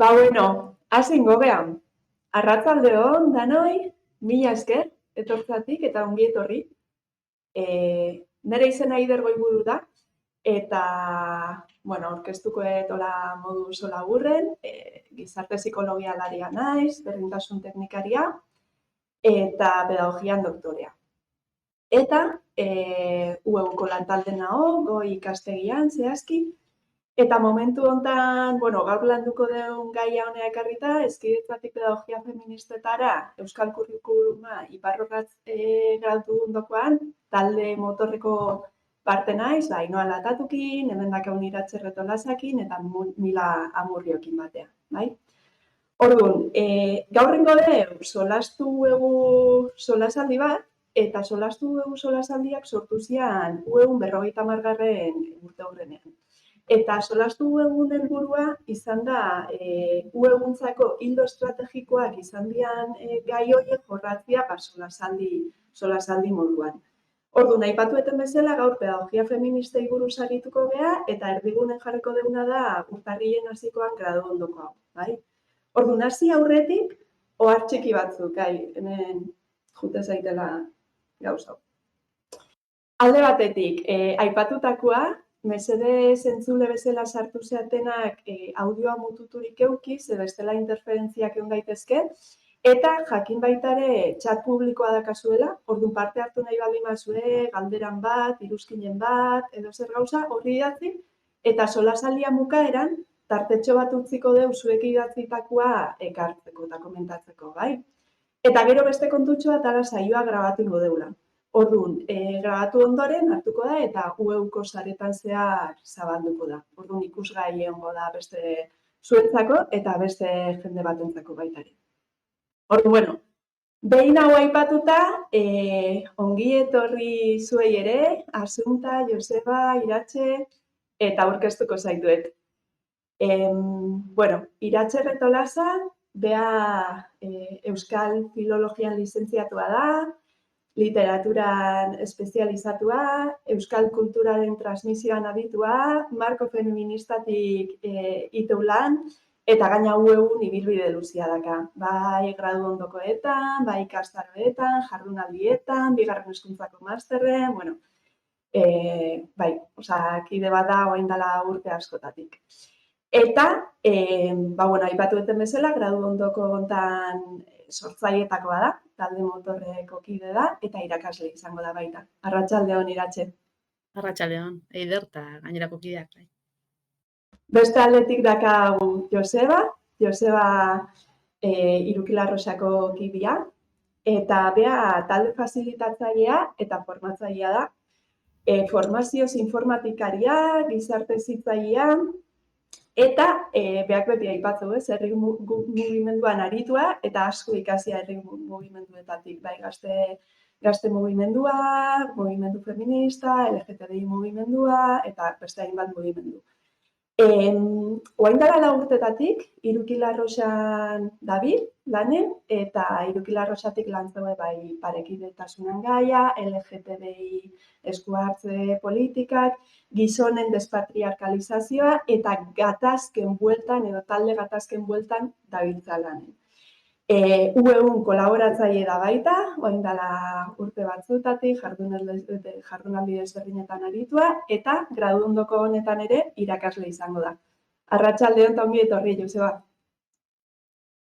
Bueno, hasingo gean. Arratsaldeon danoi, mila esker, etortzatik eta ongi etorri. Nere izena Aider Goiburu da, eta, aurkeztuko etola modu oso laburren, gizarte psikologialaria naiz, berdintasun teknikaria, eta pedagogian doktorea. Eta, UEUko lantalde nago, goi ikastegian, zehazki, eta momentu hontan, gaur landuko dugun gaia honea ekarrita, hezkidetzatik pedagogia feministetara, Euskal Kurrikuluma iparrorratz gradu ondokoan, talde motorreko parte naiz, Ainhoa Latatukin, hemen dakaun Iratxe Retolazakin, eta Mila Amurriokin batean, bai? Orduan, gaur ingo dugu solastu egu solasaldi bat, eta solastu egu solasaldiak sortu zian UEUn 50. urte horrenean. Eta solastu egun helburua izan da UEUntzako ildo estrategikoak izan dian gai horiek jorratzea solasaldi moduan. Orduan, aipatueten bezala gaur pedagogia feministei buruz arituko gea eta erdigunen jarriko duguna da urtarrilen hasikoan gradu ondoko hau, bai? Orduan, hasi aurretik ohar txiki batzuk, hemen jute zaitela gauza. Alde batetik, aipatutakoa, mesedez entzule bezala sartu zeatenak audioa mututurik euki, ze bestela interferentziak egon daitezke, eta jakin baita ere txat publikoa dakazuela, orduan parte hartu nahi baldin bazue, galderan bat, iruzkinen bat, edo zer gauza, horri idatzi, eta solasaldia bukaeran, tartetxo bat utziko deu zuek idatzitakoa ekartzeko eta komentatzeko, bai? Eta gero beste kontutxoa eta saioa grabatu ingo deula. Orduan, grabatu ondoren hartuko da eta UEUko saretan zehar zabalduko da. Orduan, ikusgai egongo da beste zuentzako eta beste jende batentzako baita ere. Orduan, behin hau aipatuta, ongi etorri zuei ere, Asunta, Joseba, Iratxe, eta aurkeztuko zaituet. Iratxe Retolaza, bea Euskal Filologian lizentziatua da, literaturan espezializatua, euskal kulturaren transmisioan aditua, marko feministatik iteulan, eta gaina UEUn ibilbide luzia daka. Bai gradu ondokoetan, bai ikastaroetan, jardunaldietan, bigarren hezkuntzako masterren, kide bat da orain dela urte askotatik. Eta, aipatueten bezala, gradu ondoko hontan sortzaileetakoa da, talde motorreko kide da, eta irakasle izango da baita. Arratsaldeon, Iratxe. Arratsaldeon, Eider eta gainerako kideak. Beste aldetik dakagu Joseba Irukilarrosako kidea, eta bea talde fasilitatzailea eta formatzailea da, formazioz informatikaria, gizarte hezitzailea, eta beak beti aipatzu, herri mugimenduan aritua eta asko ikasia herri mugimenduetatik, bai gazte mugimendua, mugimendu feminista, LGTBI mugimendua eta beste hainbat mugimendu. Orain dela 4 urtetatik Irukilarrosan dabil lanen eta Irukilarrosatik lantzeue bai parekidetasunen gaia, LGTBI esku hartze politikak, gizonen despatriarkalizazioa eta gatazken bueltan edo talde gatazken bueltan dabiltza lanen. UEUn kolaboratzaile da baita, orain dela urte batzutatik jardunaldi desberdinetan aritua eta gradu ondoko honetan ere irakasle izango da. Arratsaldeon eta ongi etorri, Joseba.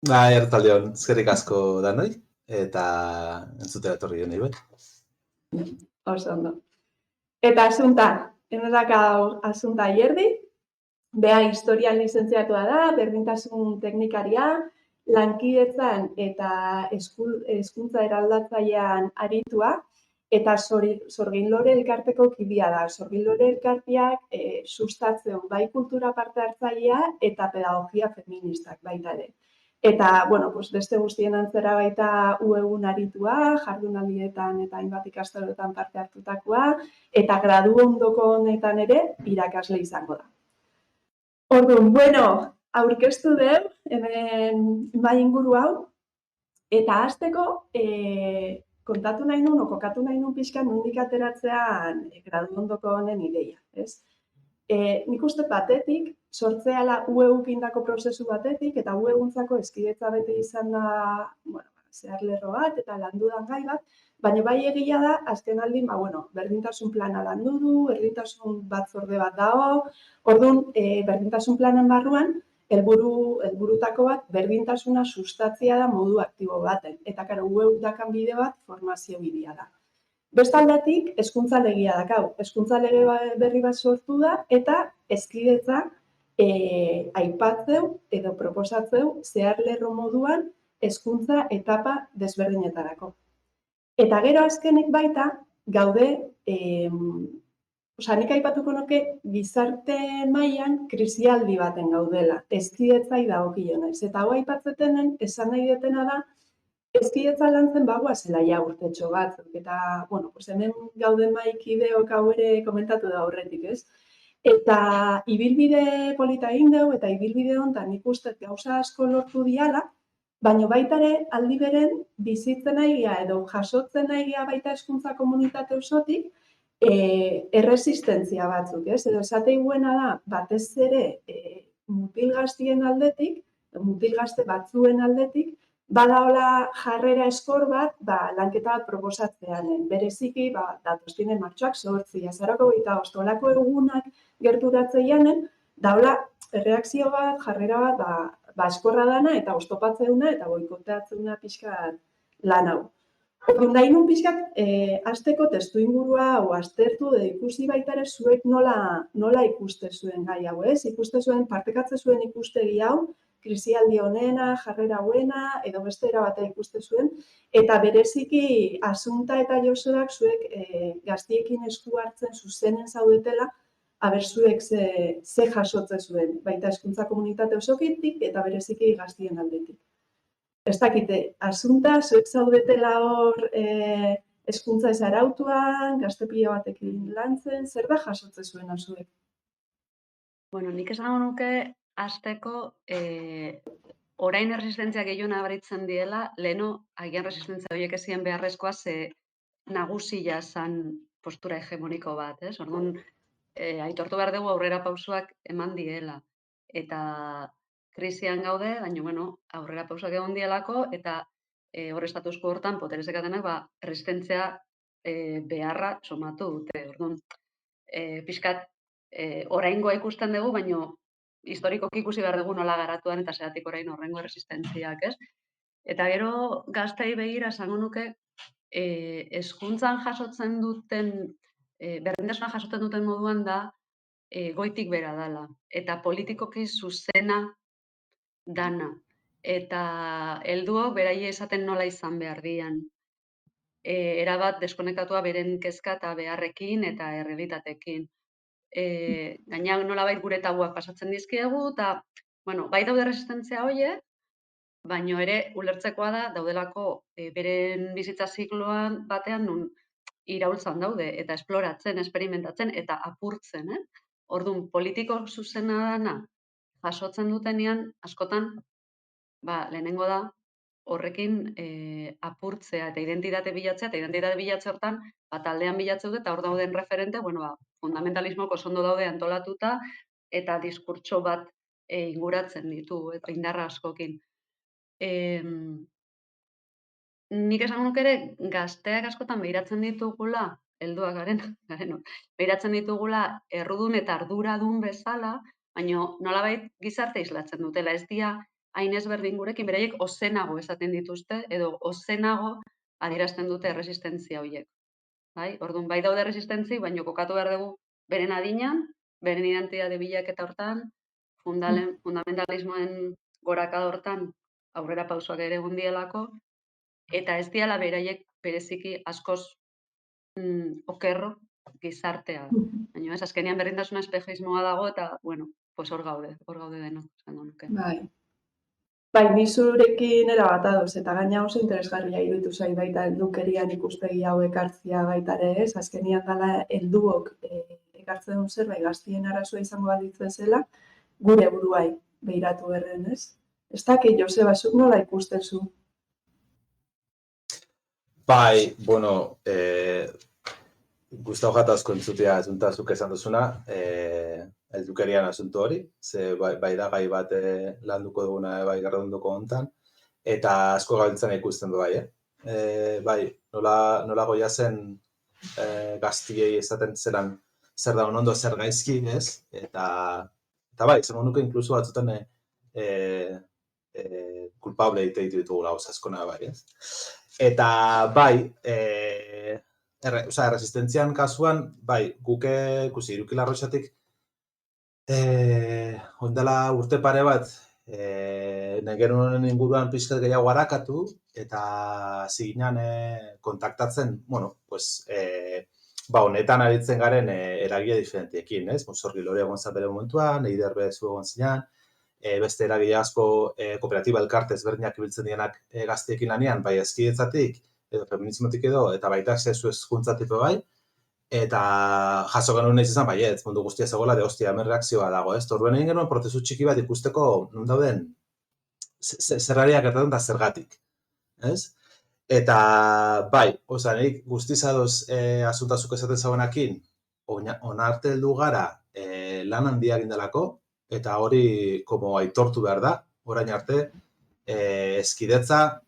Arratsaldeon, eskerrik asko danoi eta entzutera etorri denei bai. Oso ondo. Eta Asunta, Asunta Ierdi, bea historian lizentziatua da, berdintasun teknikaria, lankidetzan eta hezkuntza eraldatzailean aritua, eta Sorgin-Lore elkarteko kidea da. Sorgin-Lore elkarteak sustatzen bai kultura parte hartzailea eta pedagogia feministak baita ere. Eta, beste guztien antzera baita UEUn aritua, jardunaldietan eta hainbat ikastaroetan parte hartutakoa, eta gradu ondoko honetan ere irakasle izango da. Orduan, aurkeztu dut, hemen bai inguru hau, eta hasteko kontatu nahi nun, kokatu nahi nun pixka nondik ateratzean gradu ondoko honen ideia, ez? Nik uste batetik, sortzeala ueukindako prozesu batetik, eta ueguntzako eskidetza bete izan da, bueno, zehar lerro bat, eta landudan gai bat, baina bai egia da, azken aldin, berdintasun plana landu du, berdintasun batzorde bat dago, orduan, berdintasun planen barruan, helburutako bat, berdintasuna sustatzea da modu aktibo baten, eta karo, ueuk dakan bide bat, formazio bidea da. Bestaldetik, hezkuntza legia dakau. Hezkuntza lege berri bat sortu da, eta hezkidetza aipatzeu edo proposatzeu zehar lerro moduan hezkuntza etapa desberdinetarako. Eta gero azkenik baita, gaude, nik aipatuko nuke gizarte mailan krisialdi baten gaudela, hezkidetzai dagokionez. Eta hau aipatzeten esan nahi detena da, hezkidetza lantzen bagoazela ja urtetxo batzuk, eta, hemen gauden maikideok hau ere komentatu da horretik, ez? Eta ibilbide polita egin dugu, eta ibilbide honetan nik uste gauza asko lortu diala, baina baita ere aldi beren bizitzen nahigia edo jasotzen nahigia baita hezkuntza komunitate osotik, erresistentzia batzuk, ez? Edo esate iguena da, batez ere mutil gaztien aldetik, mutil gazte batzuen aldetik, badaola jarrera eskor bat, lanketa bat proposatzean. Bereziki, datoztinen martxoak 8, azaroko 25, olako egunak gerturatzeianen, daola erreakzio bat, jarrera bat, eskorra dana eta oztopatzeuna eta boikoteatzeuna pixkat lan hau. Orduan, nahi nun pixkat, azteko testu ingurua hau aztertu edo ikusi baita ere zuek nola ikuste zuen gai hau, ez? Ikuste zuen, partekatze zuen ikustegi hau, krisialdi honena, jarrera hauena, edo beste era batera ikuste zuen, eta bereziki Asunta eta Josuak zuek gaztiekin esku hartzen zuzenen zaudetela, aber zuek ze jasotze zuen, baita hezkuntza komunitate osokitik eta bereziki gaztien aldetik. Ez dakite, Asunta, zuek zaudetela hor hezkuntza ez arautuan, gazte pila batekin lantzen, zer da jasotze zuen zuek? Bueno, nik esango nuke hasteko orain resistentzia gehiago nabaritzen diela, leheno agian resistentzia horiek ezien beharrezkoa ze nagusia zan postura hegemoniko bat, ez? Orduan, aitortu behar dugu aurrera pausoak eman diela. Eta krisian gaude, baina, aurrera pausoak egon dielako, eta hor estatusko hortan, poterezekatenak, resistentzia beharra somatu dute. Orduan, pixkat, oraingoa ikusten dugu, baina historikoki ikusi behar dugu nola garatuan eta zeratik orain horrengo resistentziak, ez? Eta gero gaztei begira esango nuke hezkuntzan jasotzen duten, berdintasuna jasotzen duten moduan da goitik bera dala. Eta politikoki zuzena dana. Eta helduok beraie esaten nola izan behar dian. Erabat deskonektatua beren kezka eta beharrekin eta errealitatekin. Gaina nolabait gure tabuak pasatzen dizkiegu, eta, bai daude resistentzia horiek, baina ere ulertzekoa da daudelako beren bizitza zikloan batean nun iraultzan daude, eta esploratzen, esperimentatzen, eta apurtzen, Orduan, politiko zuzena dana jasotzen dutenean, askotan, lehenengo da, horrekin apurtzea eta identitate bilatzea, eta identitate bilatze hortan, taldean bilatzeu eta hor dauden referente, fundamentalismok oso ondo daude antolatuta, eta diskurtso bat inguratzen ditu, eta indarra askokin. Nik esango nuke ere, gazteak askotan behiratzen ditugula, helduak garen, behiratzen ditugula errudun eta arduradun bezala, baina nolabait gizarte islatzen dutela, ez dia hain ezberdin gurekin, beraiek ozenago esaten dituzte, edo ozenago adierazten dute resistentzia horiek. Orduan, bai daude resistentzi, baina kokatu behar dugu beren adinan, beren identitate bilaketa hortan, fundamentalismoen gorakada hortan aurrera pausoak ere egon dielako, eta ez diala beraiek bereziki askoz okerro gizartea. Baina ez, azkenean berdintasuna espejismoa dago, eta, hor gaude denok, esango nuke. Bai, ni zurekin erabat ados, eta gaina oso interesgarria iruditu zait baita heldukerian ikuspegi hau ekartzea baita ere, ez? Azkenian dela helduok ekartzen duen zerbait gaztien arazoa izango balitzen zela, gure buruai behiratu berren, ez? Ez dakit, Joseba, zuk nola ikusten zu? Bai, guztau jatazko entzutea zuk esan duzuna, heldukerian asunto hori, ze bai da gai bat landuko duguna bai garranduko hontan, eta asko gabiltzen ikusten du bai, bai, nola goia zen gaztiei esaten zelan zer da ondo zer gaizki, ez? Eta bai, zer nuke inkluso batzutan kulpable egite ditugu gauza askona bai, ez? Eta bai, resistentzian kasuan, bai, guke, ikusi, Irukil Arroxatik, ondela urte pare bat, negerunen inguruan pixkat gehiago harakatu, eta ziginan kontaktatzen, bueno, pues, honetan aritzen garen eragile diferentiekin, ez? Sorgi Lore egon zan bere momentuan, Eider Bezu egon zinean, beste eragile asko kooperatiba elkarte ezberdinak ibiltzen dienak gaztiekin lanean, bai eskidetzatik, edo feminismotik edo, eta baita sexu hezkuntzatik bai, eta jaso genuen nahiz izan, baietz, mundu guztia zegoela, de hostia, hemen reakzioa dago, ez? Orduen egin genuen prozesu txiki bat ikusteko non dauden zerrariak gertatzen da zergatik, ez? Eta bai, nik guztiz adoz asuntazuk esaten zauenakin, onarte heldu gara lan handia egindalako, eta hori como aitortu behar da, orain arte, eskidetza,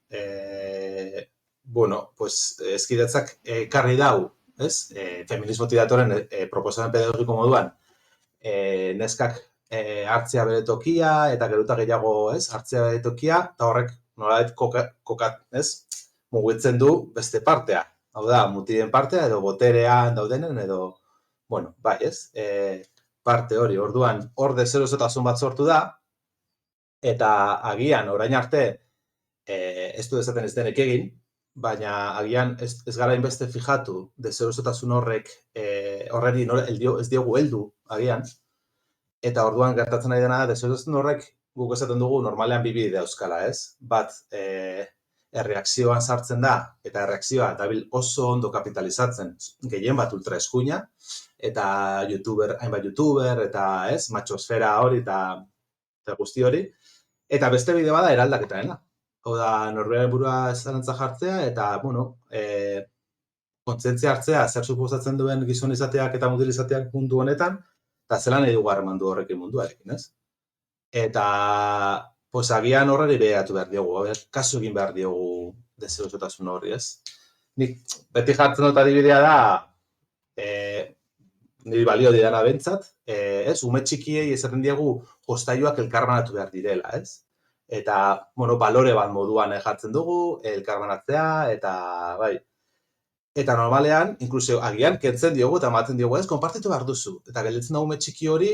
eskidetzak ekarri dau, ez? Feminismotik datorren proposamen pedagogiko moduan, neskak hartzea bere tokia, eta geruta gehiago, ez? Hartzea bere tokia, eta horrek nolabait kokat, ez? Mugitzen du beste partea. Hau da, mutilen partea, edo boterean daudenen, edo, bueno, bai, ez? Parte hori, orduan, hor deserosotasun bat sortu da, eta agian, orain arte, ez du dezaten ez denek egin, baina agian ez gara inbeste fijatu deserosotasun horrek horreri ez diogu heldu agian, eta orduan gertatzen nahi dena deserosotasun horrek guk esaten dugu normalean bi bide dauzkala, ez? Bat, erreakzioan sartzen da, eta erreakzioa dabil oso ondo kapitalizatzen, gehien bat ultra eskuina, eta hainbat youtuber, eta ez, matxosfera hori, eta guzti hori, eta beste bide bada eraldaketaena. Hau da, norberaren burua zalantza jartzea, eta, bueno, kontzientzia hartzea, zer suposatzen duen gizon izateak eta mutil izateak mundu honetan, eta zelan nahi dugu harremandu horrekin munduarekin, ez? Eta, pues, agian horreri behatu behar diogu, kasu egin behar diogu deserosotasun horri, ez? Nik beti jartzen dut adibidea da, niri balio didana bentsat, ez? Ume txikiei esaten diegu jostailuak elkarbanatu behar direla, ez? Eta, bueno, balore bat moduan jartzen dugu, elkarbanatzea, eta, bai. Eta normalean, inklusio, agian, kentzen diogu eta ematen diogu, ez? Konpartitu behar duzu. Eta gelditzen da ume txiki hori,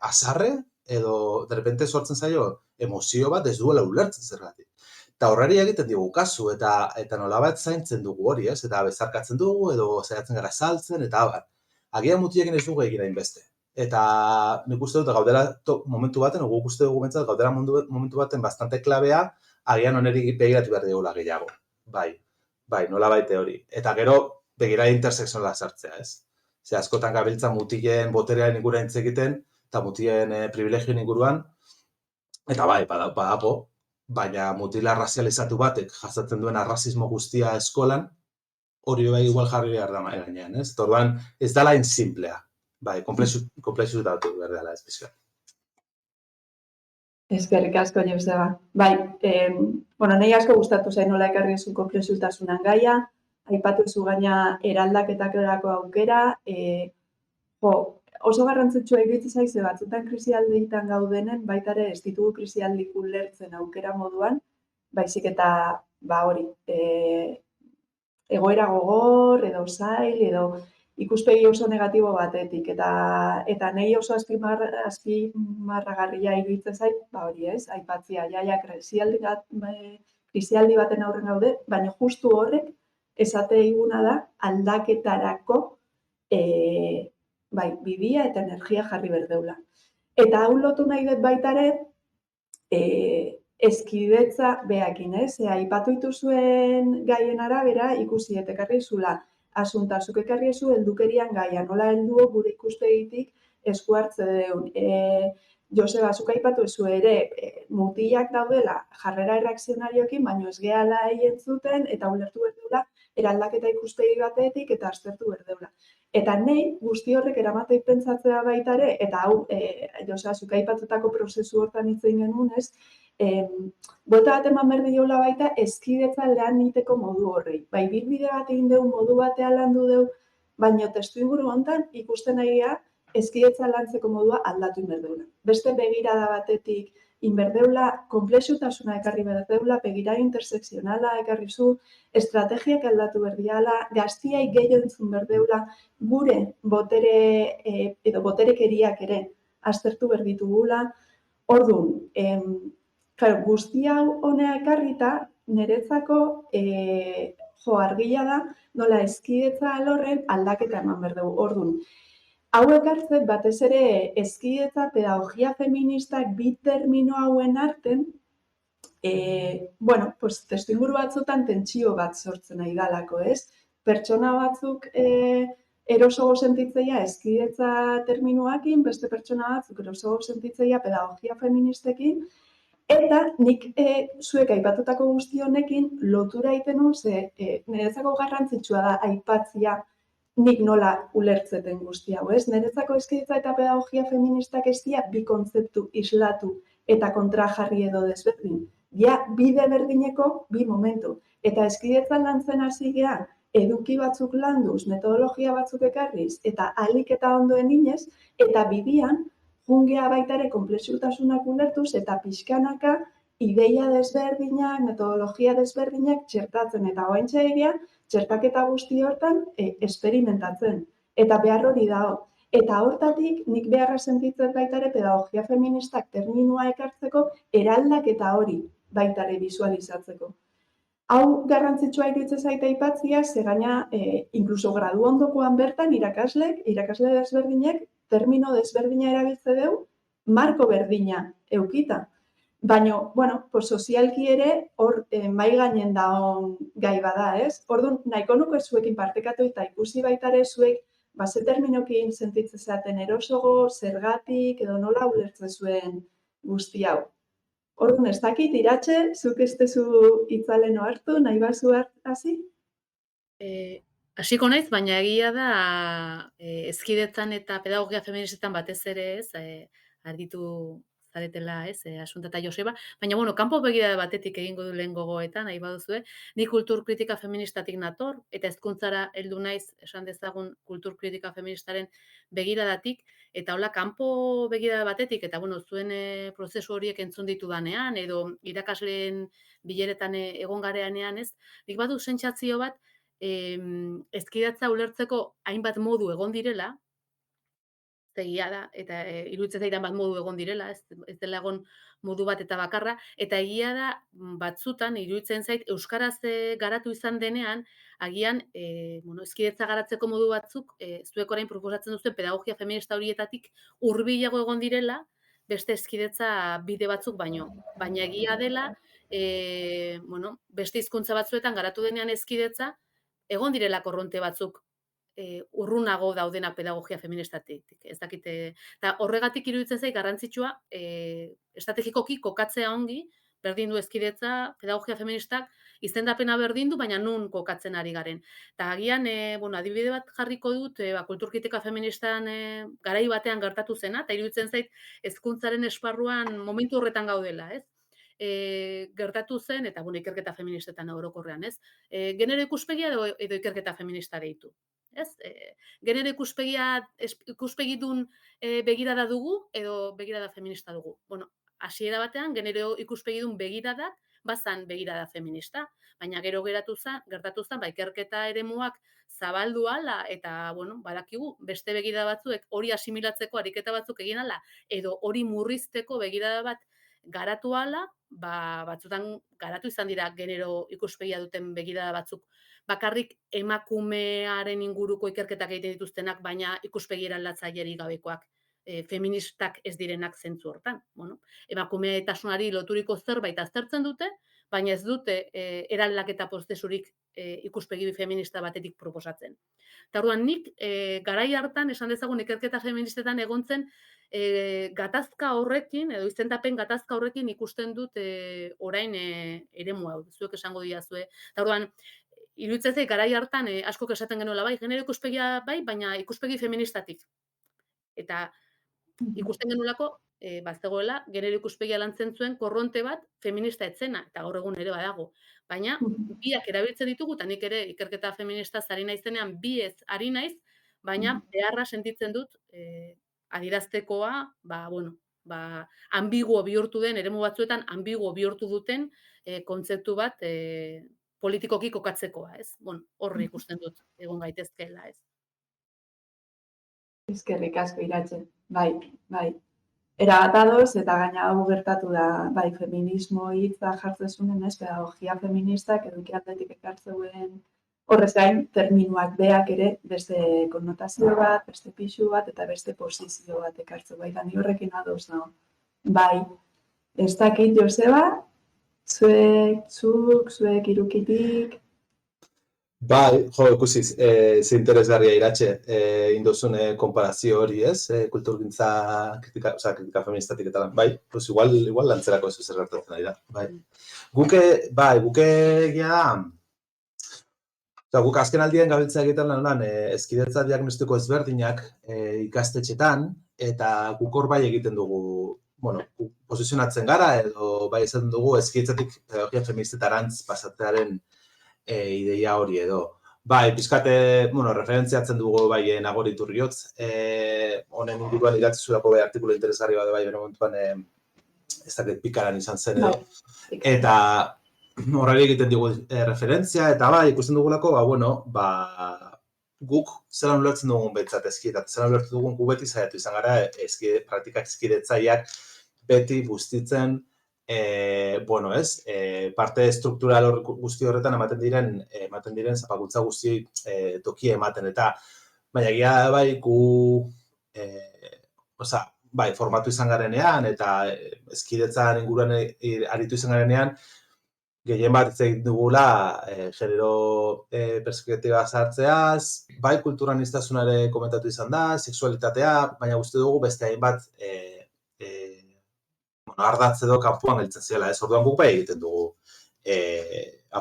azarre, edo, derrepente sortzen zaio, emozio bat ez duela ulertzen zergatik. Eta horreri egiten diogu kasu, eta nolabait zaintzen dugu hori, ez? Eta bezarkatzen dugu, edo zaiatzen gara saltzen, eta abar. Agian mutilekin ez dugu egin hainbeste. Eta nik uste dut gaudela momentu baten, guk uste dugu bentsat gaudela momentu baten bastante klabea, agian oneri begiratu behar digula gehiago. Bai, nolabait hori. Eta gero, begira intersekzionala sartzea, ez? Ze askotan gabiltza mutilen boterean inguruan hitz egiten, eta mutilen privilegioen inguruan, eta bai, badago, baina mutila razializatu batek jasatzen duen arrazismo guztia eskolan, hori bai igual jarri behar da mahai gainean, ez? Orduan, ez dala insimplea. Bai, komplexu datu behar dela ez pixka. Eskerrik asko, Joseba. Bai, nahi asko gustatu zen nola ekarri zu konplexutasunan gaia, aipatu zu gaina eraldaketak erako aukera, oso garrantzitsua iruditzen zait ze batzutan krisialdietan gaudenen, baita ere ez ditugu krisialdik ulertzen aukera moduan, baizik eta hori, egoera gogor edo zail edo ikuspegi oso negatibo batetik eta nahi oso azpimarragarria iruditzen zait, hori ez, aipatzea jaia krisialdi baten aurren gaude, baina justu horrek esate diguna da aldaketarako bidea eta energia jarri berdeula. Eta hau lotu nahi dut baita ere, eskidetza behakin, ez? Aipatu dituzuen gaien arabera, ikusi eta ekarri zula, asuntasuk ekarri zu heldukerian gaia, nola heldu gure ikuspegitik esku hartze deun. Joseba, zuk aipatu zu ere, mutilak daudela jarrera erreakzionarioekin, baina ez gehala entzuten eta ulertu behar dela eraldaketa ikustegi batetik eta aztertu berdeula. Eta nahi guzti horrek eramatei pentsatzea baita ere, eta hau, zuk aipatutako prozesu hortan hitz egin genuen, ez? Buelta bat eman behar diola baita hezkidetza lan egiteko modu horrei. Bai, bilbide bat egin dugu, modu batean landu dugu, baina testuinguru hontan ikusten nagia hezkidetza lantzeko modua aldatu inberdeula. Beste begirada batetik inberdeula, komplexutasuna ekarri berdeula, begirada intersekzionala ekarri zu, estrategiak aldatu berdiala, gaztiai gehiago entzun berdeula, gure botere edo boterekeriak ere aztertu berditugula. Orduan, guzti hau honea ekarrita, niretzako argia da, nola hezkidetza alorren aldaketa eman behar dugu. Orduan, hau ekartzet batez ere hezkidetza pedagogia feministak bi termino hauen arten, testuinguru batzutan tentsio bat sortzen nahi dalako, ez? Pertsona batzuk erosogo sentitzeia hezkidetza terminoakin, beste pertsona batzuk erosogo sentitzeia pedagogia feministekin, eta nik zuek aipatutako guzti honekin lotura egiten nuen, niretzako garrantzitsua da aipatzia nik nola ulertzeten guzti hau, ez? Niretzako hezkidetza eta pedagogia feministak ez dira bi kontzeptu islatu eta kontrajarri edo desberdin. Ja, bide berdineko bi momentu. Eta hezkidetzan lantzen hasi gea, eduki batzuk landuz, metodologia batzuk ekarriz, eta ahalik eta ondoen inez, eta bidian, jungea baita ere konplexutasunak ulertuz, eta pixkanaka, ideia desberdinak, metodologia desberdinak txertatzen. Eta oaintxe egia, txertaketa guzti hortan esperimentatzen. Eta behar hori dago. Eta hortatik, nik beharra sentitzen baita ere pedagogia feministak terminua ekartzeko eraldaketa hori baita ere visualizatzeko. Hau garrantzitsua iruditzen zait aipatzea, ze gaina inkluso gradu ondokoan bertan irakasle desberdinek termino desberdina erabiltze dugu, marko berdina eukita. Baina, sozialki ere hor mai gainen dagoen gai bada, ez? Orduan, nahiko nuke zuekin partekatu eta ikusi baita ere zuek ze terminokin sentitzen zaten erosogo, zergatik, edo nola ulertzen zuen guzti hau. Orduan, ez dakit, Iratxe, zuk ez tezu itzaleno hartu, nahi bazu hasi? Hasiko naiz, baina egia da hezkidetzan eta pedagogia feministetan batez ere ez, argitu zaretela ez, Asunta eta Joseba, baina kanpo begirada batetik egingo du lehen gogoetan, nahi baduzue, ni kultur kritika feministatik nator, eta hezkuntzara heldu naiz, esan dezagun kultur kritika feministaren begiradatik, eta hola kanpo begirada batetik, eta zuen prozesu horiek entzun ditudanean, edo irakasleen bileretan egon gareanean ez, nik badu sentsazio bat, hezkidetza ulertzeko hainbat modu egon direla, egia da, eta iruditzen zait hainbat modu egon direla, ez dela egon modu bat eta bakarra, eta egia da batzutan iruditzen zait euskaraz garatu izan denean, agian hezkidetza garatzeko modu batzuk, zuek orain proposatzen duzuen pedagogia feminista horietatik hurbilago egon direla, beste hezkidetza bide batzuk baino. Baina egia dela, beste hizkuntza batzuetan garatu denean hezkidetza, egon direla korronte batzuk urrunago daudenak pedagogia feministatik. Ez dakite, eta horregatik iruditzen zait garrantzitsua estrategikoki kokatzea ongi, berdin du hezkidetza, pedagogia feministak, izendapena berdin du, baina nun kokatzen ari garen. Eta agian, adibide bat jarriko dut, kulturkritika feministan garai batean gertatu zena, eta iruditzen zait hezkuntzaren esparruan momentu horretan gaudela, ez? Gertatu zen, eta ikerketa feministetan orokorrean, ez? Genero ikuspegia edo ikerketa feminista deitu. Ez? Genero ikuspegidun begirada dugu edo begirada feminista dugu. Hasiera batean, genero ikuspegidun begiradak bazan begirada feminista, baina gero gertatu zen, ikerketa eremuak zabaldu ala eta, badakigu, beste begirada batzuek hori asimilatzeko ariketa batzuk egin ala, edo hori murrizteko begirada bat garatu ala, batzutan garatu izan dira genero ikuspegia duten begirada batzuk, bakarrik emakumearen inguruko ikerketak egiten dituztenak, baina ikuspegi eraldatzailerik gabekoak, feministak ez direnak zentzu hortan. Emakumetasunari loturiko zerbait aztertzen dute, baina ez dute eraldaketa prozesurik ikuspegi feminista batetik proposatzen. Eta orduan nik garai hartan esan dezagun ikerketa feministetan egontzen gatazka horrekin, edo izendapen gatazka horrekin ikusten dut orain eremu hau, zuek esango diazue. Eta orduan, iruditzen zait garai hartan askok esaten genuela bai, genero ikuspegia bai, baina ikuspegi feministatik. Eta ikusten genuelako, bazegoela, genero ikuspegia lantzen zuen korronte bat feminista ez zena, eta gaur egun ere badago. Baina biak erabiltzen ditugu, eta nik ere ikerketa feministaz ari naizenean biez ari naiz, baina beharra sentitzen dut adieraztekoa, ambiguo bihurtu den, eremu batzuetan ambiguo bihurtu duten kontzeptu bat politikoki kokatzekoa, ez? Bueno, horri ikusten dut egon gaitezkeela, ez? Eskerrik asko Iratxe, bai. Erabat ados, eta gaina hau gertatu da, bai, feminismo hitza jartzen zuen, ez, pedagogia feministak eduki aldetik ekartzeuen horrez gain, terminoak beak ere beste konnotazio bat, beste pixu bat, eta beste posizio bat ekartzen, bai, da ni horrekin ados nago. Bai, ez dakit Joseba, zuek irukitik. Bai, ikusiz, ze interesgarria Iratxe, induzun konparazio hori, ez? Kulturgintza kritika feministatik eta lan, bai, pues igual lantzerako ez zer gertatzen ari da, bai. Guke egia da, guk azken aldien gabiltza egiten lan hezkidetza diagnostiko ezberdinak ikastetxetan, eta guk hor bai egiten dugu, bueno, posizionatzen gara, edo bai esaten dugu hezkidetzatik pedagogia feministetarantz pasatzearen ideia hori edo. Bai, pizkate, referentziatzen dugu bai Nagor Iturriotz, honen inguruan idatzi zuelako bai artikulu interesgarri bat bai bere momentuan ez dakit pikaran izan zen edo. Eta horreri egiten dugu referentzia, eta bai, ikusten dugulako, guk zelan ulertzen dugun behintzat hezkidetza, zelan ulertzen dugun gu beti saiatu izan gara praktikak hezkidetzaileak beti bustitzen parte estruktural guzti horretan ematen diren zapalkuntza guzti tokia ematen, eta baina egia bai formatu izan garenean eta hezkidetzaren inguruan aritu izan garenean gehien bat hitz egin dugula genero perspektiba sartzeaz, bai kulturaniztasunare komentatu izan da, sexualitatea, baina uste dugu beste hainbat ardatz edo kanpoan geltzen zela, ez? Orduan guk bai egiten dugu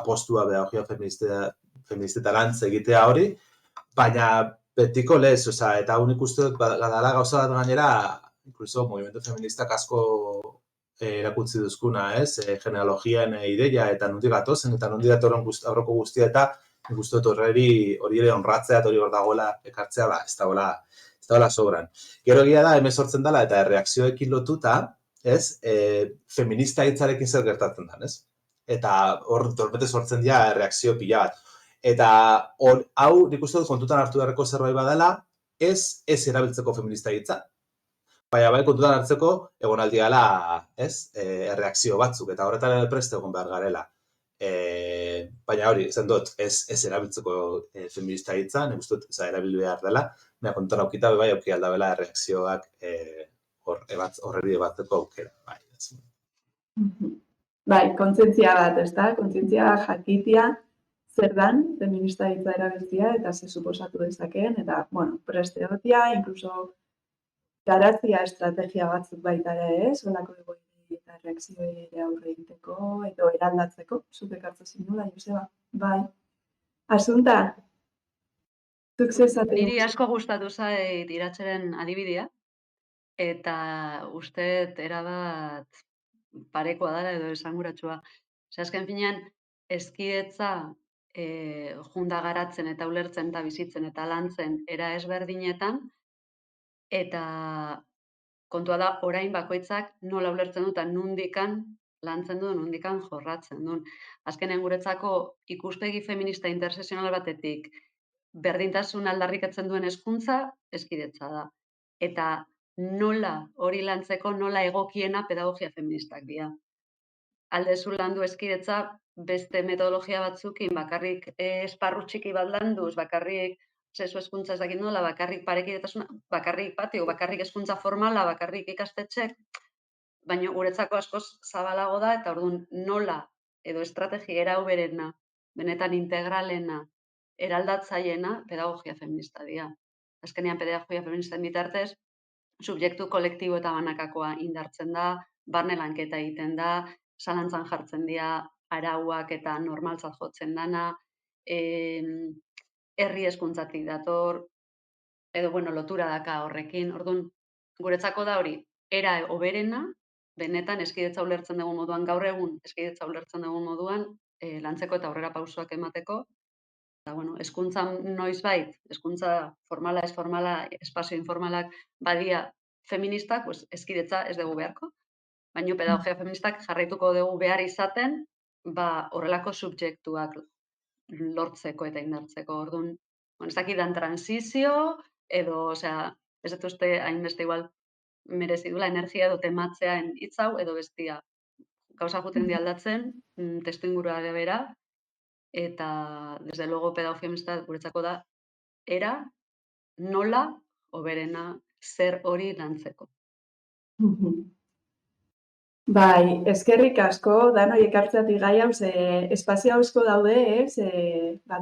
apostua pedagogia feministetarantz egitea hori, baina betiko lez, eta unik uste dut dela gauza bat gainera, inkluso movimentu feministak asko erakutsi duzkuna, ez? Genealogian ideia eta nondik gatozen, eta nondik datorren aurreko guztia, eta nik uste dut hori ere honratzea, eta hori hor dagoela ekartzea, ez dagoela sobran. Gero egia da, hemen sortzen dela, eta erreakzioekin lotuta, ez, feminista hitzarekin zer gertatzen da, ez? Eta hor torbete sortzen dira reakzio pila bat. Eta hau nik uste dut kontutan hartu beharreko zerbait badela, ez erabiltzeko feminista hitza, baina bai kontutan hartzeko egon aldi gala, ez, reakzio batzuk, eta horretan prest egon behar garela. Baina hori, esan dut, ez erabiltzeko feminista hitza, nik uste dut erabil behar dela, baina kontutan aukita bai auki aldabela reakzioak horreri batzeko aukera. Bai, kontzientzia bat, ez da? Kontzientzia jakitia zer dan feminista hitza erabiltzea eta ze suposatu dezakeen, eta, preste egotia, inkluso garatzia estrategia batzuk baita ere, olako egoera eta reakzioei ere aurre egiteko, edo eraldatzeko, zuk ekartzen zinula, Joseba. Bai. Asunta, zuk zezaten. Niri asko gustatu zait Iratxeren adibidea, eta uste erabat parekoa dela edo esanguratsua. Azken finean, hezkidetza junda garatzen eta ulertzen eta bizitzen eta lantzen era ezberdinetan, eta kontua da orain bakoitzak nola ulertzen du eta nondikan lantzen du, nondikan jorratzen du. Azkenean guretzako ikuspegi feminista interseksional batetik berdintasun aldarrikatzen duen hezkuntza hezkidetza da. Eta nola hori lantzeko nola egokiena pedagogia feministak dira. Aldezu landu hezkidetza beste metodologia batzukin, bakarrik esparru txiki bat landuz, bakarrik sexu hezkuntza ez dakit nola, bakarrik parekidetasuna, bakarrik patio, bakarrik hezkuntza formala, bakarrik ikastetxek, baina guretzako askoz zabalago da, eta orduan nola edo estrategia erauberena, benetan integralena, eraldatzaiena, pedagogia feminista dira. Azkenean pedagogia feministen bitartez, subjektu kolektibo eta banakakoa indartzen da, barne lanketa egiten da, zalantzan jartzen dira arauak eta normaltzat jotzen dana, herri hezkuntzatik dator, edo, bueno, lotura daka horrekin. Orduan, guretzako da hori, era hoberena, benetan hezkidetza ulertzen dugun moduan, gaur egun hezkidetza ulertzen dugun moduan, lantzeko eta aurrera pausoak emateko. Eta, bueno, hezkuntzan noizbait, hezkuntza formala, ez formala, espazio informalak badia feministak, pues, hezkidetza ez dugu beharko, baina pedagogia feministak jarraituko dugu behar izaten, horrelako subjektuak lortzeko eta indartzeko. Orduan, ez dakidan transizio, edo, osea, ez dut uste hainbeste igual merezi duela energia edo tematzean hitz hau edo bestia. Gauza juten di aldatzen, testuingurua arabera, eta, desde luego, pedagogia feminista guretzako da, era, nola, hoberena, zer hori lantzeko. Bai, eskerrik asko, danoi ekartzeatik gai hau, ze espazio asko daude, ez?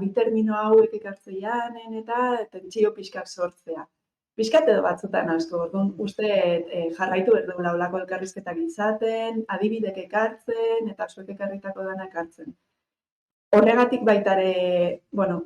Bi termino hauek ekartzeianen eta tentsio pixkat sortzea. Pixkat edo batzutan asko, orduan uste jarraitu behar dugula olako elkarrizketak izaten, adibidek ekartzen eta zuek ekarritako dana ekartzen. Horregatik baitare, bueno,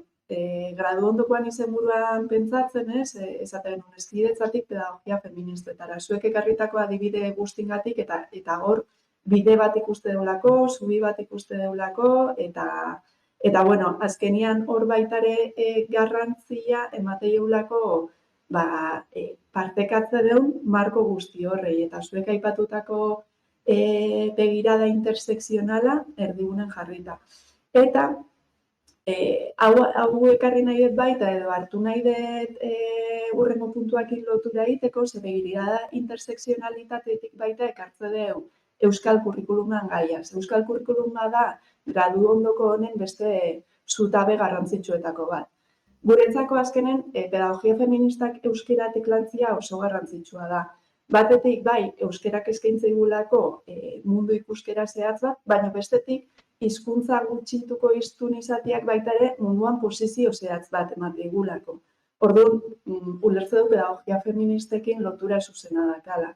gradu ondokoan izenburuan pentsatzen, ez? Esaten hezkidetzatik pedagogia feministetara. Zuek ekarritako adibide guztingatik eta hor bide bat ikuste deulako, zubi bat ikuste deulako eta bueno, azkenian hor baitare garrantzia ematei eulako partekatze deun marko guzti horrei eta zuek aipatutako begirada intersekzionala erdigunen jarrita. Eta hau ekarri nahi dut baita edo hartu nahi dut hurrengo puntuakin lotura egiteko, ze begirada intersekzionalitatetik baita ekartze deu Euskal Kurrikuluman gaia. Euskal Kurrikuluma da gradu ondoko honen beste zutabe garrantzitsuetako bat. Guretzako azkenen pedagogia feministak euskeratik lantzia oso garrantzitsua da. Batetik bai, euskerak eskaintzei gulako mundu ikuskera zehatz bat, baina bestetik hizkuntza gutxituko hiztun izateak baita ere munduan posizio zehatz bat emate gulako. Orduan, ulertze du pedagogia feministekin lotura zuzena dakala.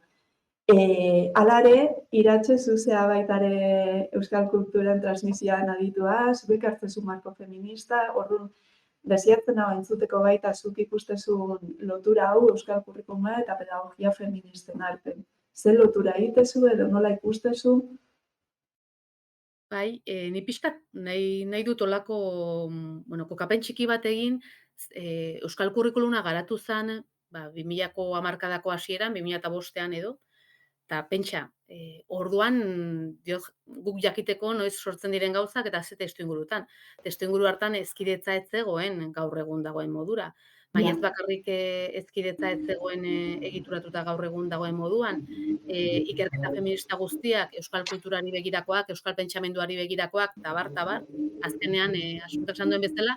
Hala ere, iratxe zuzea baitare euskal kulturan transmisioan aditua, zuek hartzezu marko feminista, orduan, desiatzen hau entzuteko baita zuk ikustezun lotura hau euskal kurrikuluma eta pedagogia feministen artean. Zer lotura egitezu edo nola ikustezu? Bai, ni pixkat nahi dut olako, kokapen txiki bat egin, euskal kurrikuluna garatu zen, 2000ko hamarkadako hasieran, 2005ean edo, eta pentsa, orduan guk jakiteko noiz sortzen diren gauzak eta ze testuingurutan. Testuinguru hartan hezkidetza ez zegoen gaur egun dagoen modura. Baina ez bakarrik hezkidetza ez zegoen egituratuta gaur egun dagoen moduan, ikerketa feminista guztiak, euskal kulturari begirakoak, euskal pentsamenduari begirakoak, tabar, azkenean, asuntak esan duen bezala,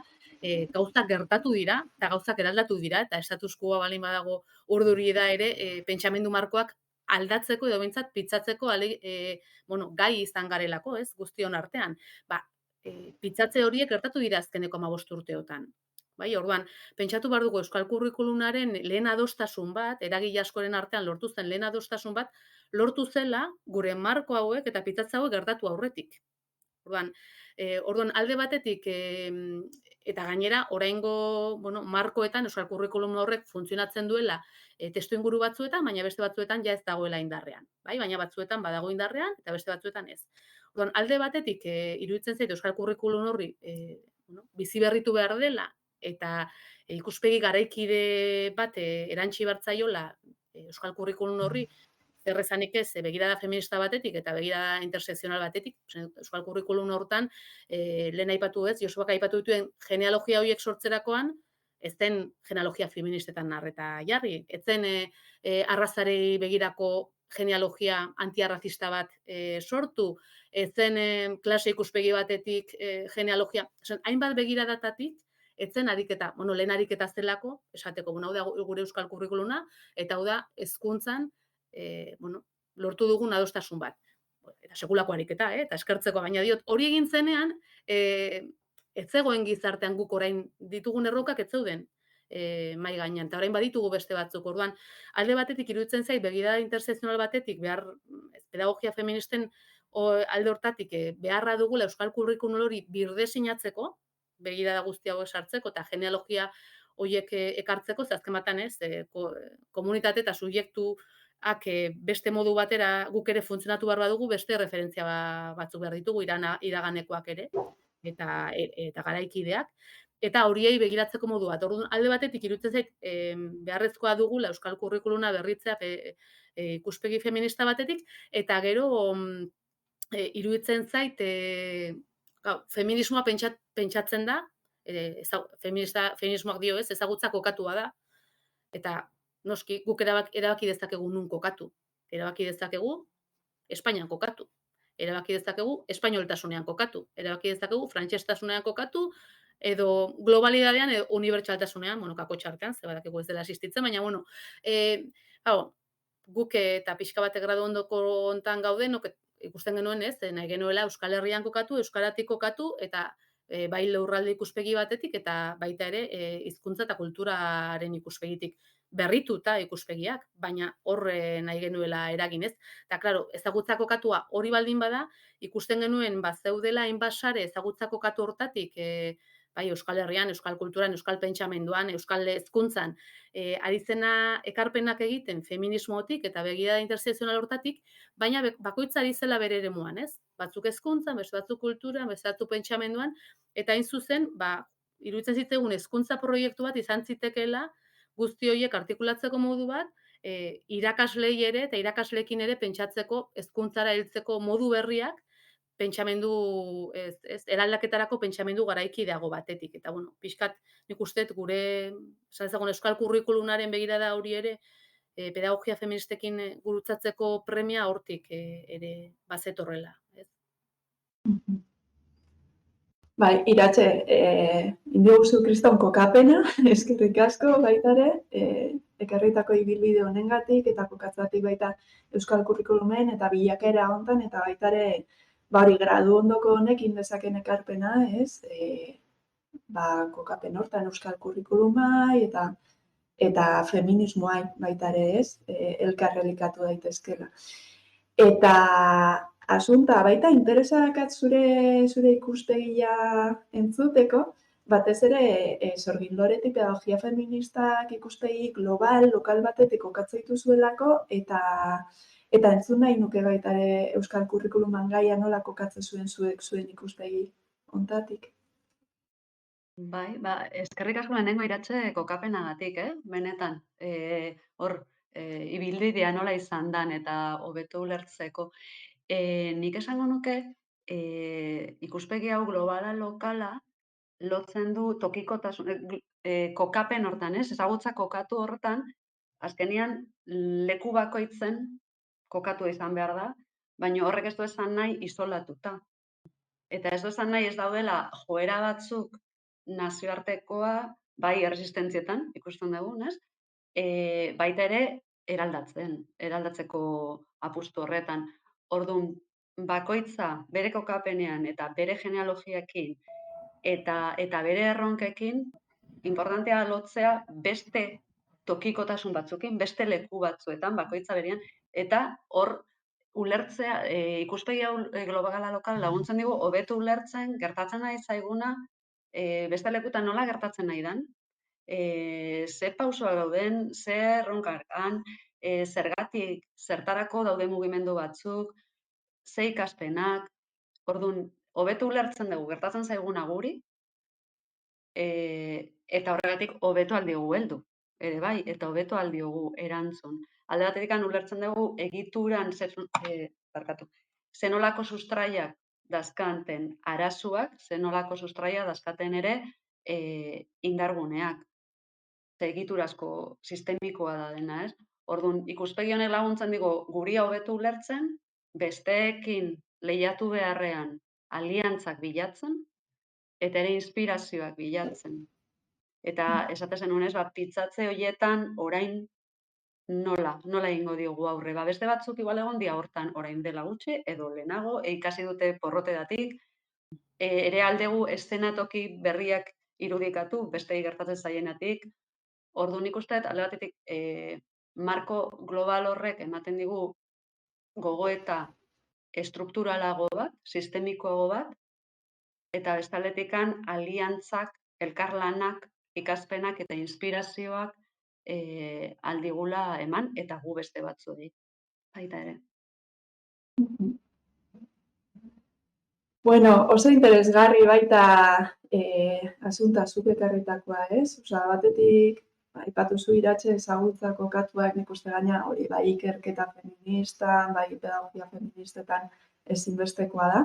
gauzak gertatu dira, eta gauzak eraldatu dira, eta status quoa balin badago urduri da ere, pentsamendu markoak aldatzeko edo behintzat pitzatzeko gai izan garelako, ez, guztion artean. Pitzatze horiek gertatu dira azkeneko 15 urteotan. Bai, orduan, pentsatu behar dugu euskal kurrikulunaren lehen adostasun bat, eragile askoren artean lortu zen lehen adostasun bat, lortu zela gure marko hauek eta pitzatze hauek gertatu aurretik. Orduan, alde batetik, eta gainera, oraingo markoetan euskal kurrikulum horrek funtzionatzen duela testuinguru batzuetan, baina beste batzuetan ja ez dagoela indarrean. Bai, baina batzuetan badago indarrean eta beste batzuetan ez. Orduan, alde batetik, iruditzen zait euskal kurrikulum horri bizi berritu behar dela eta ikuspegi garaikide bat erantsi bertzaiola euskal kurrikulum horri, zer esanik ez, begirada feminista batetik eta begirada intersekzional batetik, euskal kurrikulum hortan, lehen aipatu ez, Josuak aipatu dituen genealogia horiek sortzerakoan, ez zen genealogia feministetan narreta jarri, ez zen arrazarei begirako genealogia antiarrazista bat sortu, ez zen klase ikuspegi batetik genealogia, hainbat begiradatatik, ez zen ariketa, lehen ariketa zelako, esateko, hau da gure euskal kurrikuluna, eta hau da hezkuntzan lortu dugun adostasun bat. Eta sekulako ariketa, eta eskertzeko, baina diot, hori egin zenean, ez zegoen gizartean guk orain ditugun erronkak ez zeuden mai gainean, eta orain baditugu beste batzuk. Orduan, alde batetik iruditzen zait, begirada intersekzional batetik, pedagogia feministen alde hortatik beharra dugula euskal kurrikulum hori birdesinatzeko, begirada guzti hauek sartzeko eta genealogia horiek ekartzeko, ze azken batean ez, komunitate eta subjektuak beste modu batera guk ere funtzionatu behar badugu, beste referentzia batzuk behar ditugu, iraganekoak ere, eta garaikideak, eta horiei begiratzeko modu bat. Orduan, alde batetik iruditzen zait beharrezkoa dugula euskal kurrikuluna berritzea ikuspegi feminista batetik, eta gero iruditzen zait feminismoa pentsatzen da, feminismoak dio ez, ezagutza kokatua da, eta noski guk erabaki dezakegu nun kokatu. Erabaki dezakegu Espainian kokatu. Erabaki dezakegu espainoltasunean kokatu. Erabaki dezakegu frantsestasunean kokatu, edo globalidadean edo unibertsaltasunean, kako txartean, ze badakigu ez dela existitzen, baina guk eta pixka batek gradu ondoko hontan gauden, ikusten genuen ez, nahi genuela Euskal Herrian kokatu, euskaratik kokatu, eta bai lurralde ikuspegi batetik, eta baita ere hizkuntza eta kulturaren ikuspegitik berrituta ikuspegiak, baina horre nahi genuela eragin ez. Eta, klaro, ezagutza kokatua hori baldin bada, ikusten genuen zeudela hainbat sare ezagutza kokatu hortatik, bai Euskal Herrian, Euskal Kulturan, Euskal Pentsamenduan, Euskal Hezkuntzan, ari zena ekarpenak egiten feminismotik eta begirada intersekzional hortatik, baina bakoitza ari zela bere eremuan, ez? Batzuk hezkuntzan, beste batzuk kulturan, beste batzuk pentsamenduan, eta hain zuzen, iruditzen zitzaigun hezkuntza proiektu bat izan zitekeela guzti horiek artikulatzeko modu bat, irakaslei ere eta irakasleekin ere pentsatzeko hezkuntzara heltzeko modu berriak, pentsamendu, eraldaketarako pentsamendu garaikideago batetik. Eta, pixkat, nik uste gure, euskal kurrikulunaren begirada hori ere, pedagogia feministekin gurutzatzeko premia hortik ere bazetorrela. Bai, Iratxe, indioguzu kriston kokapena, eskerrik asko baita ere, ekarritako ibilbide honengatik eta kokatzatik baita euskal kurrikulumen eta bilakera hontan, eta baita ere, hori gradu ondoko honekin dezaken ekarpena, ez? Kokapen hortan euskal kurrikulumai eta feminismoai baita ere, ez? Elkarrelikatu daitezkela. Eta asunta baita interesa dakat zure ikuspegia entzuteko, batez ere Sorgin-Loretti pedagogia feministak ikuspegi global, lokal batetik kokatzen dituzuelako, eta entzun nahi nuke baita ere euskal kurrikuluman gaia nola kokatzen zuen ikuspegi hontatik. Bai, eskerrik asko lehenengo Iratxe kokapenagatik, benetan. Hor, ibilbidea nola izan dan eta hobeto ulertzeko. Nik esango nuke, ikuspegi hau globala, lokala, lotzen du tokikotasun, kokapen hortan, ezagutza kokatu hortan, azkenean leku bakoitzen kokatu izan behar da, baina horrek ez du esan nahi isolatuta. Eta ez du esan nahi ez daudela joera batzuk nazioartekoa, bai erresistentzietan, ikusten dugu, baita ere eraldatzeko apustu horretan. Orduan, bakoitza bere kokapenean eta bere genealogiakin eta bere erronkekin, importantea lotzea beste tokikotasun batzukin, beste leku batzuetan, bakoitza berean, eta hor ulertzea, ikuspegi hau globala lokal laguntzen digu, hobeto ulertzen, gertatzen nahi zaiguna, beste lekutan nola gertatzen nahi dan, ze pausoa dauden, ze erronkarkan, zergatik, zertarako daude mugimendu batzuk, ze ikaspenak, orduan, hobeto ulertzen dugu, gertatzen zaiguna guri, eta horregatik hobeto aldiogu heldu, ere bai, eta hobeto aldiogu erantzun. Alde batetik ulertzen dugu egituran zenolako sustraiak dazkanten arazuak, zenolako sustraia dazkaten ere indarguneak. Egiturazko sistemikoa da dena, ez? Orduan, ikuspegi honek laguntzen digu guri hobeto ulertzen, besteekin lehiatu beharrean aliantzak bilatzen, eta ere inspirazioak bilatzen. Eta esaten nuen, pitzatze horietan orain nola egingo diogu aurre. Beste batzuk igual egon dia hortan orain dela gutxi, edo lehenago, ikasi dute porrotedatik, ere aldegu eszenatoki berriak irudikatu, beste gertatzen zaienatik. Orduan nik uste, alde batetik, marko global horrek ematen digu gogoeta estrukturalago bat, sistemikoago bat, eta bestaletikan aliantzak, elkarlanak, ikaspenak eta inspirazioak aldigula eman, eta gu beste batzuei baita ere. Bueno, oso interesgarri baita asunta zuk ekarritakoa, ez? Osea, batetik, aipatu zu Iratxe ezagutza kokatuak, nik uste gaina hori bai ikerketa feminista, bai pedagogia feministetan ezinbestekoa da.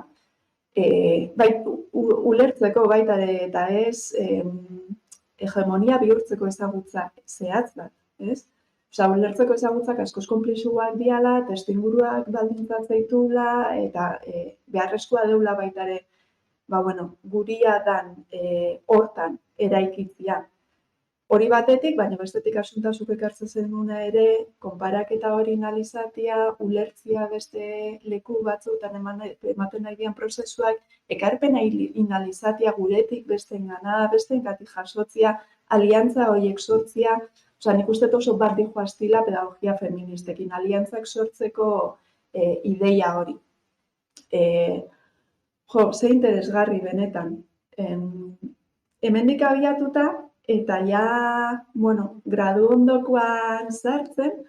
Bai, ulertzeko baita ere eta ez hegemonia bihurtzeko ezagutza zehatz bat, ez? Osea, ulertzeko ezagutzak askoz konplexuak diala, testuinguruak baldintzatzen ditula eta beharrezkoa deula baita ere, guria dan hortan eraikitzea. Hori batetik, baina bestetik asunta zuk ekartzen zenuna ere, konparaketa hori analizatia, ulertzia beste leku batzuetan ematen nahi dian prozesuak, ekarpen analizatia guretik besteengatik jasotzia, aliantza horiek sortzia, osea, nik uste oso bat dihoaztila pedagogia feministekin, aliantzak sortzeko ideia hori. Ze interesgarri benetan. Hemendik abiatuta, eta gradu ondokoan sartzen,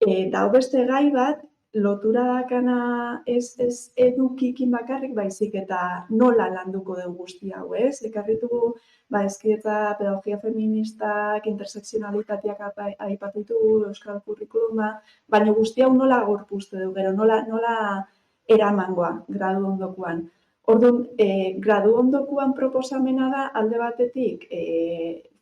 eta beste gai bat, lotura dakana ez edukikin bakarrik, baizik eta nola landuko dugu guzti hau, ez? Ekarritugu, hezkidetza, pedagogia feministak, intersekzionalitateak aipatu ditugu, euskal kurrikuluma, baina guzti hau nola gorpuztu dugu, gero nola eramangoa gradu ondokoan. Orduan, gradu ondokoan proposamena da alde batetik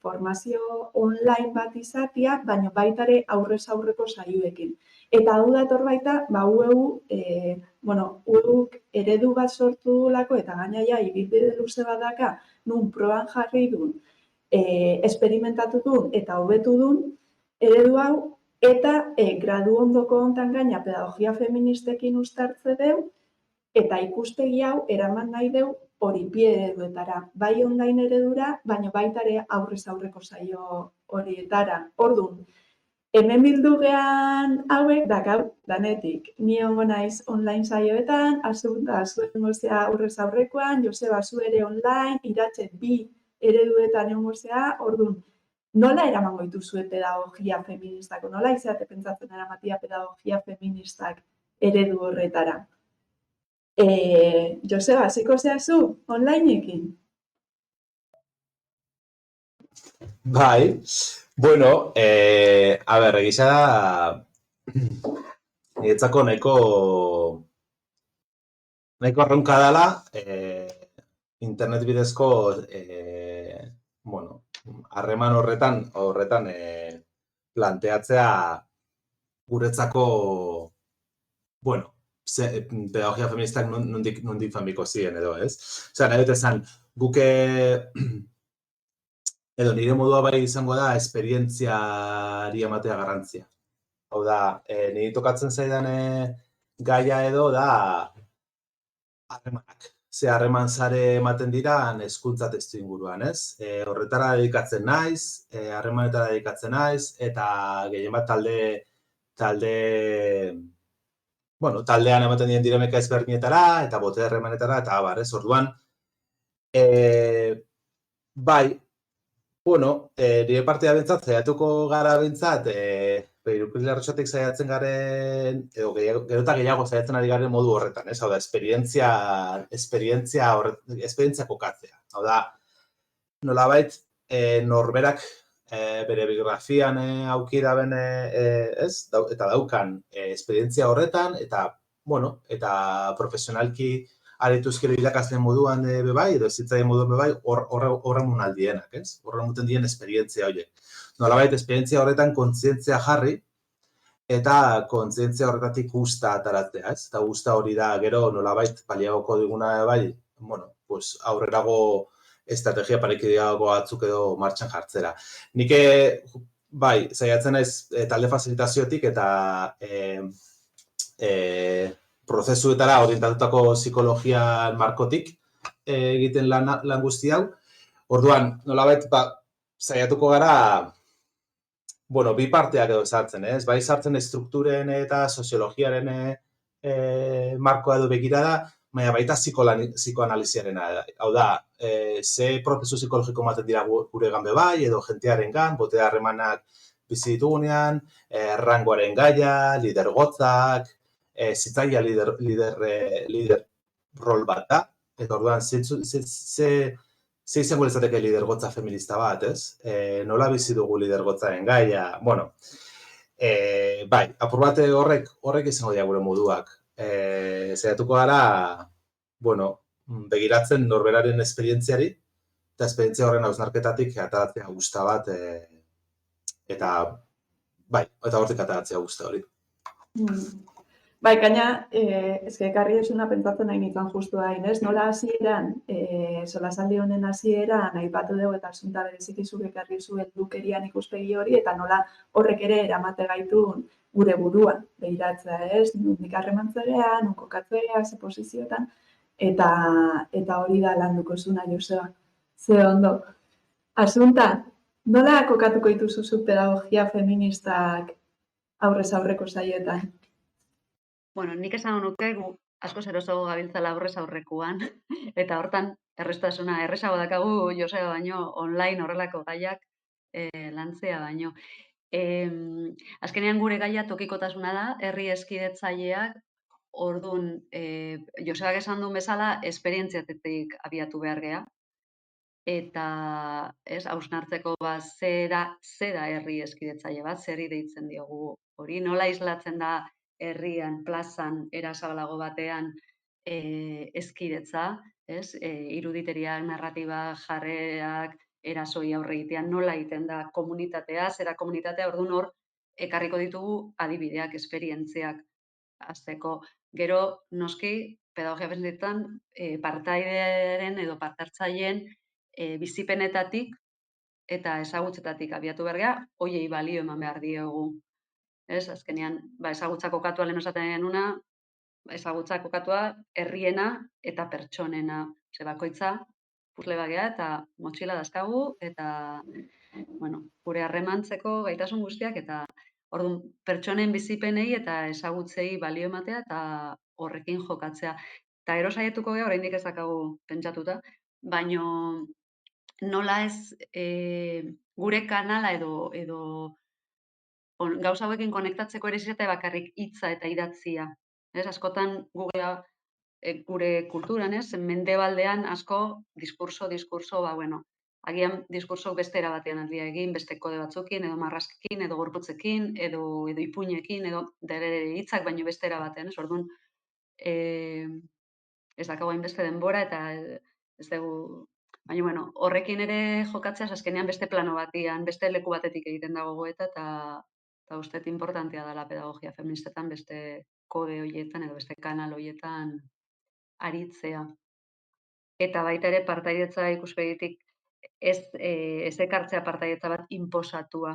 formazio online bat izatea, baina baita ere aurrez aurreko saioekin. Eta hau dator baita, UEUk eredu bat sortu dulako eta gaina ibilbide luze bat daka, nun proban jarri duen, esperimentatu duen eta hobetu duen eredu hau, eta gradu ondoko hontan gaina pedagogia feministekin uztartze deu, eta ikustegi hau eraman nahi deu hori bi ereduetara, bai online eredura, baina baita ere aurrez aurreko saio horietara. Orduan, hemen bildu gehan hauek dakau danetik. Ni ongo naiz online saioetan, zuen gozea aurrez aurrekoan, Joseba zu ere online, Iratxe bi ereduetan egon gozea, orduan, nola eramango dituzue pedagogia feministako? Nola izate pentsatzen eramatia pedagogia feministak eredu horretara? Joseba, hasiko zehazu onlineekin? Bai, bueno, egisa da, niretzako nahiko erronka dela, internet bidezko, harreman horretan planteatzea guretzako, pedagogia feministak nondik famiko ziren edo, ez? Osea, nahi dut esan, guke edo nire modua bai izango da esperientziari ematea garrantzia. Hau da, niri tokatzen zaidan gaia edo da harremanak. Ze harreman sare ematen dira hezkuntza testuinguruan, ez? Horretara dedikatzen naiz, harremanetara dedikatzen naiz, eta gehien bat taldean ematen dien dinamika ezberdinetara, eta bote harremanetara, eta abar, ez? Orduan, nire partea bintzat, zaiatuko gara bintzat, Irukil Arrotxatik zaiatzen garen, edo gero eta gehiago zaiatzen ari garen modu horretan, ez? Hau da, esperientzia kokatzea. Hau da, nolabait, norberak bere biografian aukira bene, ez? Eta daukan esperientzia horretan, eta profesionalki arituzkero irakasleen moduan bebai, edo ezitzaien moduan bebai, horren aldienak, ez? Horren muten dien esperientzia horiek. Nolabait, esperientzia horretan kontzientzia jarri, eta kontzientzia horretatik gusta ataratzea, ez? Eta gusta hori da, gero, nolabait, baliagoko diguna bai, aurrerago estrategia parekideago batzuk edo martxan jartzera. Nik, bai, saiatzen naiz talde fasilitaziotik eta prozesuetara orientatutako psikologian markotik egiten lan guzti hau. Orduan, nolabait, saiatuko gara, bi parteak edo sartzen, ez? Bai sartzen estrukturen eta soziologiaren markoa edo begirada, baina baita psikoanaliziarena. Hau da, ze prozesu psikologiko ematen dira gure ganbe bai, edo jentearen gan, bote harremanak bizi ditugunean, rangoaren gaia, lidergotzak, zitzaia lider rol bat da, eta orduan, ze izango litzateke lidergotza feminista bat, ez? Nola bizi dugu lidergotzaren gaia, bueno, bai, apur bat horrek izango dira gure moduak. Zeratuko gara, bueno, begiratzen norberaren esperientziari, eta esperientzia horren hausnarketatik ataratzea gusta bat, eta bai, eta hortik ataratzea gusta hori. Bai, gaina, ekarri esuna pentsatzen nahi nintzen justu hain, ez? Nola hasieran, solasaldi honen hasieran aipatu dugu eta asunta bereziki zuk ekarri zuen dukerian ikuspegi hori, eta nola horrek ere eramate gaitun gure buruan behiratzea, ez? Nondik harremantzea, non kokatzea, ze posizioetan, eta hori da landuko zuna, Joseba. Ze ondo. Asunta, nola kokatuko dituzu pedagogia feministak aurrez aurreko saioetan? Bueno, nik esango nuke gu asko erosoago gabiltzala aurrez aurrekoan, eta hortan errazago dakagu Joseba baino online horrelako gaiak lantzea baino. Azkenean gure gaia tokikotasuna da, herri eskidetzaileak, orduan Josebak esan duen bezala esperientziatetik abiatu behar gea. Eta hausnartzeko zera herri eskidetzaile bat, zeri deitzen diogu hori, nola islatzen da herrian, plazan, erasabalago batean eskidetza, iruditeriak, narratibak, jarrerak, erasoi aurre egitean, nola egiten da komunitatea, zera komunitatea, orduan hor, ekarriko ditugu adibideak, esperientziak hasteko. Gero, noski, pedagogia feministetan, partaideren edo partartzaileen bizipenetatik eta ezagutzetatik abiatu behar gea, hoiei balio eman behar diogu. Azkenean, ezagutza kokatua lehen esaten genuna, ezagutza kokatua herriena eta pertsonena. Ze bakoitza, puzle bagea eta motxila dazkagu, eta gure harremantzeko gaitasun guztiak, eta orduan pertsonen bizipenei eta ezagutzei balio ematea eta horrekin jokatzea. Eta gero saietuko gea, oraindik ez dakagu pentsatuta, baino nola ez gure kanala edo gauza hauekin konektatzeko ere izatea bakarrik hitza eta idatzia. Askotan gure kulturan, mendebaldean asko diskurso, agian diskurso beste era batean aldia egin, beste kode batzukin, edo marrazkekin, edo gorputzekin, edo ipuinekin, edo hitzak baino beste era batean, orduan ez dakago hainbeste denbora, eta ez dugu. Baina, horrekin ere jokatzeaz, azkenean beste plano batian, beste leku batetik egiten dago goeta, eta uste importantea dela pedagogia feministetan beste kode horietan edo beste kanal horietan aritzea. Eta baita ere partaidetza ikuspegitik ez ekartzea partaidetza bat inposatua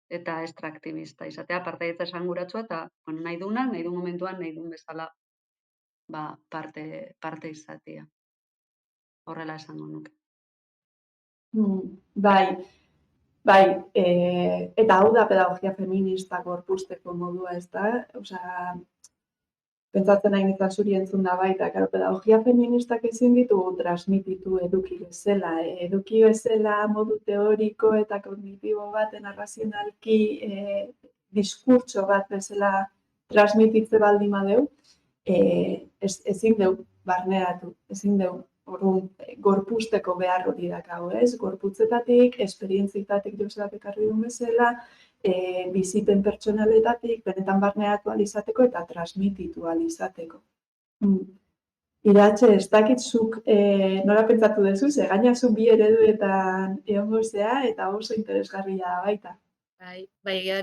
eta extraktibista izatea, partaidetza esanguratsua eta nahi duen momentuan, nahi duen bezala parte izatea. Horrela esango nuke. Bai, eta hau da pedagogia feminista gorpuzteko modua, ez da? Osea, pentsatzen nahi nintzen zuri entzun da baita, pedagogia feministak ezin ditugu transmititu eduki bezala modu teoriko eta kognitibo baten arrazionalki diskurtso bat bezala transmititze baldin badeu, ezin deu barneratu, ezin deu gorpuzteko behar hori dakago, ez? Gorputzetatik, esperientzietatik Josebak ekarri duen bezala, bizipen pertsonaletatik, benetan barneratu alizateko eta transmititu alizateko. Iratxe, ez dakitzuk nola pentsatu dezu, ze gaina zu bi ereduetan egongo zea eta oso interesgarria da baita. Bai,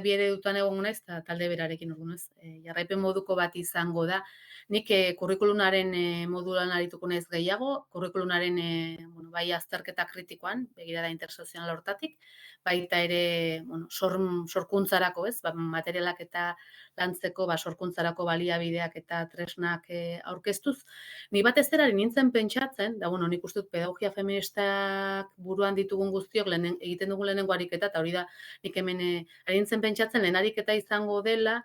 bi eredutan egongo naiz eta talde berarekin orduan, ez? Jarraipen moduko bat izango da. Nik kurrikulumaren modulan arituko naiz gehiago, kurrikulumaren bai azterketa kritikoan, begirada intersekzional hortatik, baita ere, sorkuntzarako, ez? Materialak eta lantzeko, sorkuntzarako baliabideak eta tresnak aurkeztuz. Ni batez ere nintzen pentsatzen, da nik uste dut pedagogia feministak buruan ditugun guztiok egiten dugun lehenengo ariketa, eta hori da nik hemen nintzen pentsatzen lehen ariketa izango dela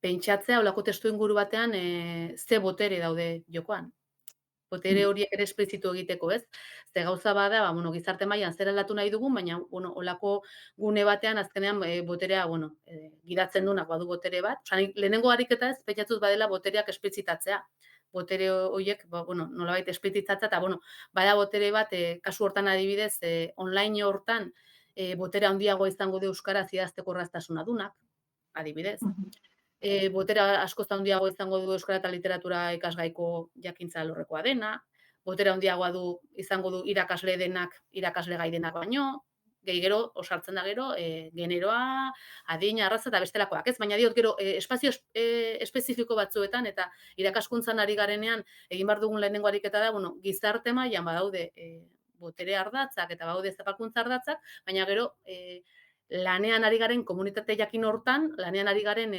pentsatzea olako testu inguru batean ze botere daude jokoan. Botere horiek ere esplizitu egiteko, ez? Ze gauza bada, gizarte mailan zer aldatu nahi dugun, baina, olako gune batean azkenean boterea, gidatzen dunak badu botere bat. Osea, lehenengo ariketa ez, pentsatzuz badela botereak esplizitatzea. Botere horiek, nolabait esplizitatzea, eta, bada botere bat, kasu hortan adibidez, online hortan, botere handiagoa izango du euskaraz idazteko erraztasuna dunak, adibidez. Botera askoz handiago izango du euskara eta literatura ikasgaiko jakintza alorrekoa dena, botera handiagoa izango du irakasle denak, irakasle gai denak baino, gero, osartzen da gero, generoa, adina, arraza eta bestelakoak, ez? Baina diot gero, espazio espezifiko batzuetan eta irakaskuntzan ari garenean egin behar dugun lehenengo ariketa da, gizarte mailan badaude botere ardatzak eta badaude zapalkuntza ardatzak, baina gero, lanean ari garen komunitate jakin hortan, lanean ari garen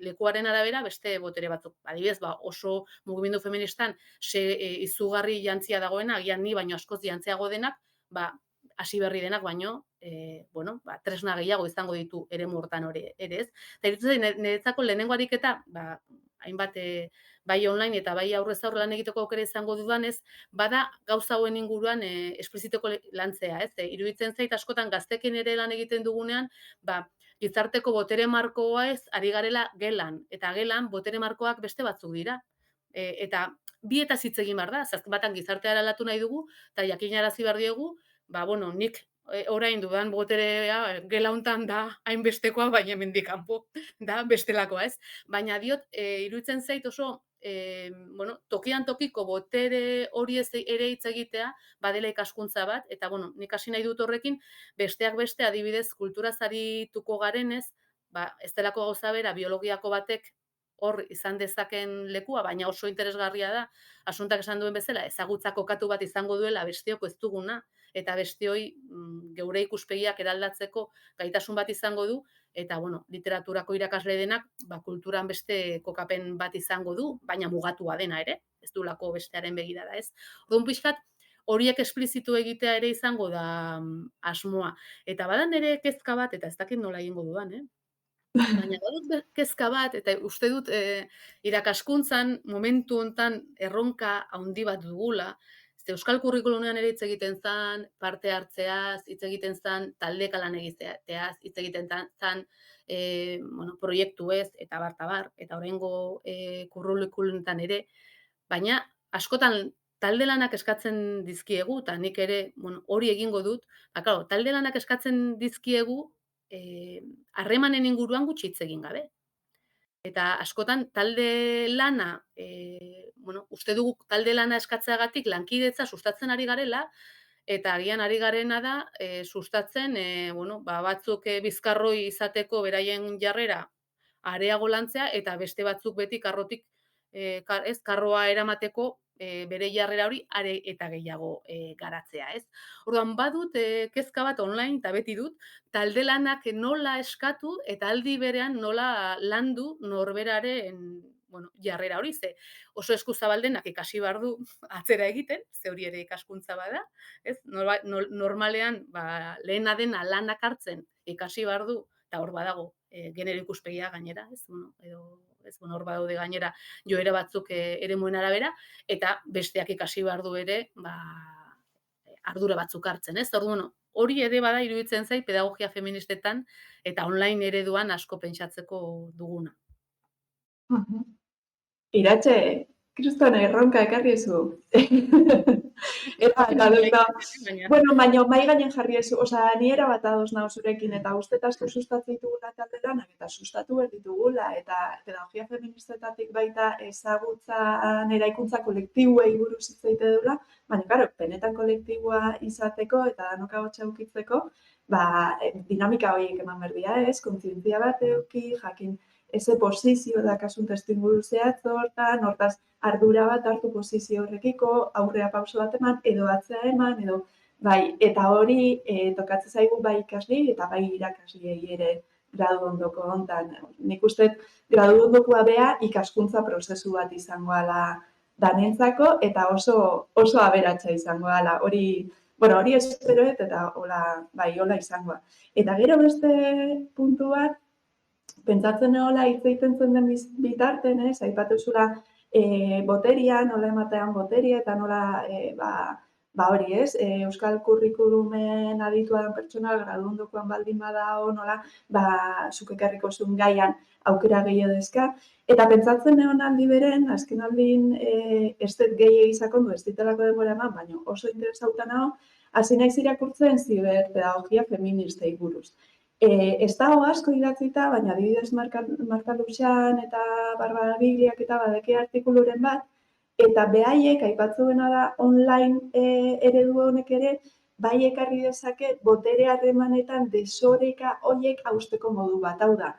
lekuaren arabera beste botere batzuk. Adibidez, oso mugimendu feministan izugarri jantzia dagoena, agian ni baino askoz jantziago denak, hasi berri denak baino, tresna gehiago izango ditu eremu hortan ere, ez? Eta iruditzen niretzako lehenengo ariketa, hainbat bai online eta bai aurrez aurre lan egiteko aukera izango dudanez, bada gauza hauen inguruan espliziteko lantzea, ez? Iruditzen zait askotan gaztekin ere lan egiten dugunean, gizarteko botere markoa ez ari garela gelan, eta gelan botere markoak beste batzuk dira. Eta bietaz hitz egin behar da, azken batan gizartea aldatu nahi dugu, eta jakinarazi behar diegu, nik orain dudan boterea gela hontan da hainbestekoa, baina hemendik kanpo da bestelakoa, ez? Baina diot, iruditzen zait oso, tokian tokiko botere hori ere hitz egitea, badela ikaskuntza bat, eta nik hasi nahi dut horrekin, besteak beste adibidez kulturaz arituko garenez, ez delako gauza bera biologiako batek hor izan dezaken lekua, baina oso interesgarria da, asuntak esan duen bezala, ezagutza kokatu bat izango duela besteok ez duguna, eta besteoi geure ikuspegiak eraldatzeko gaitasun bat izango du, eta, literaturako irakasle denak, kulturan beste kokapen bat izango du, baina mugatua dena ere, ez du lako bestearen begirada, ez? Orduan pixkat, horiek esplizitu egitea ere izango da asmoa. Eta badan ere kezka bat, eta ez dakit nola egingo dudan, baina badut kezka bat, eta uste dut irakaskuntzan momentu hontan erronka handi bat dugula, Euskal Kurrikulumean ere hitz egiten zen, parte hartzeaz, hitz egiten zen, taldeka lan egiteaz, hitz egiten zen, proiektuez, eta bar, eta oraingo kurrikulumetan ere, baina askotan talde lanak eskatzen dizkiegu, eta nik ere hori egingo dut, talde lanak eskatzen dizkiegu, harremanen inguruan gutxi hitz egin gabe. Eta askotan talde lana, uste dugu talde lana eskatzeagatik lankidetza sustatzen ari garela, eta agian ari garena da sustatzen, batzuk bizkarroi izateko beraien jarrera areago lantzea, eta beste batzuk beti karrotik, karroa eramateko bere jarrera hori are eta gehiago garatzea, ez? Orduan badut kezka bat online, eta beti dut, talde lanak nola eskatu eta aldi berean nola landu norberaren jarrera hori, ze oso eskuzabaldenak ikasi behar du atzera egiten, ze hori ere ikaskuntza bada, ez? Normalean lehena dena lanak hartzen ikasi behar du, eta hor badago genero ikuspegia gainera, ez? Hor badaude gainera joera batzuk eremuen arabera, eta besteak ikasi behar du ere, ardura batzuk hartzen, ez? Orduan, hori ere bada iruditzen zait pedagogia feministetan eta online ereduan asko pentsatzeko duguna. Iratxe, kriston erronka ekarri zu. Baina mai gainen jarri ezu, ni erabat ados nago zurekin, eta uste asko sustatu ditugula talde lanak, eta sustatu behar ditugula, eta pedagogia feministetatik baita ezagutzan eraikuntza kolektiboei buruz hitz egite dula, baina, benetan kolektiboa izateko eta danok ahotsa edukitzeko, dinamika horiek eman behar dira, ez? Kontzientzia bat eduki, jakin eze posizio dakasun testuinguru zehatz hortaz ardura bat hartu posizio horrekiko, aurrea pauso bat eman, edo atzea eman, edo eta hori tokatzen zaigu bai ikasli eta bai irakasliei ere gradu ondoko hontan. Nik uste gradu ondokoa bea ikaskuntza prozesu bat izango ala danentzako eta oso aberatsa izango ala. Hori esperoet eta hola izangoa. Eta gero beste puntu bat, pentsatzen egola hitz egiten zen den bitarten, aipatu zula boteria, nola ematean boteria eta nola hori, Euskal Kurrikulumen aditua den pertsona graduondokoan baldin badao, nola zuk ekarriko zuen gaian aukera gehiago dezka. Eta pentsatzen egon aldi beren, azken aldin ez dut gehiago sakondu, ez ditelako denbora eman, baina oso interesauta nago, hasi naiz irakurtzen ziberpedagogia feministei buruz. Ez dago asko idatzita, baina adibidez Marta Luxan eta Barbara Bigliak eta badeke artikuluren bat, eta behaiek aipatzuena da online eredu honek ere, bai ekarri dezake botere harremanetan desoreka hoiek hausteko modu bat. Hau da,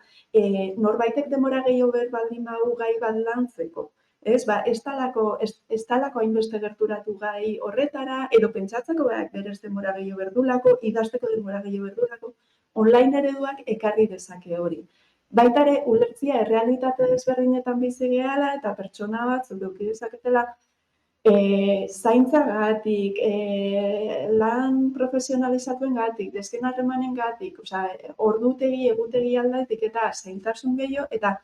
norbaitek denbora gehiago behar baldin badu gai bat lantzeko. Ez talako hainbeste gerturatu gai horretara, edo pentsatzeko berez denbora gehiago berdulako, idazteko denbora gehiago berdulako, online ereduak ekarri dezake hori. Baita ere, ulertzia errealitate desberdinetan bizi gehala eta pertsona bat eduki dezaketela zaintzagatik, lan profesionalizatuengatik, desken harremanengatik, ordutegi, egutegi aldatik eta zaintasun gehiago eta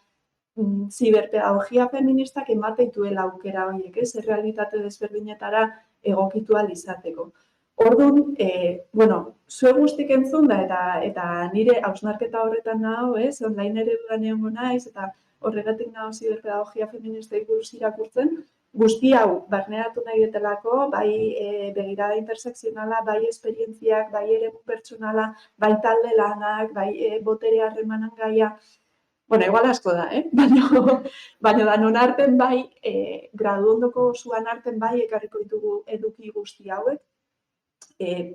ziberpedagogia feministak ematen duela aukera horiek, errealitate desberdinetara egokitu ahal izateko. Orduan, zue guztik entzun da eta nire hausnarketa horretan nago, online ereduan egongo naiz eta horregatik nago ziberpedagogia feministei buruz irakurtzen, guzti hau barneratu nahi detelako, bai begirada intersekzionala, bai esperientziak, bai eremu pertsonala, bai talde lanak, bai botere harremanan gaia. Igual asko da, baina danon arten bai, graduondoko zuan arten bai ekarriko ditugu eduki guzti hauek.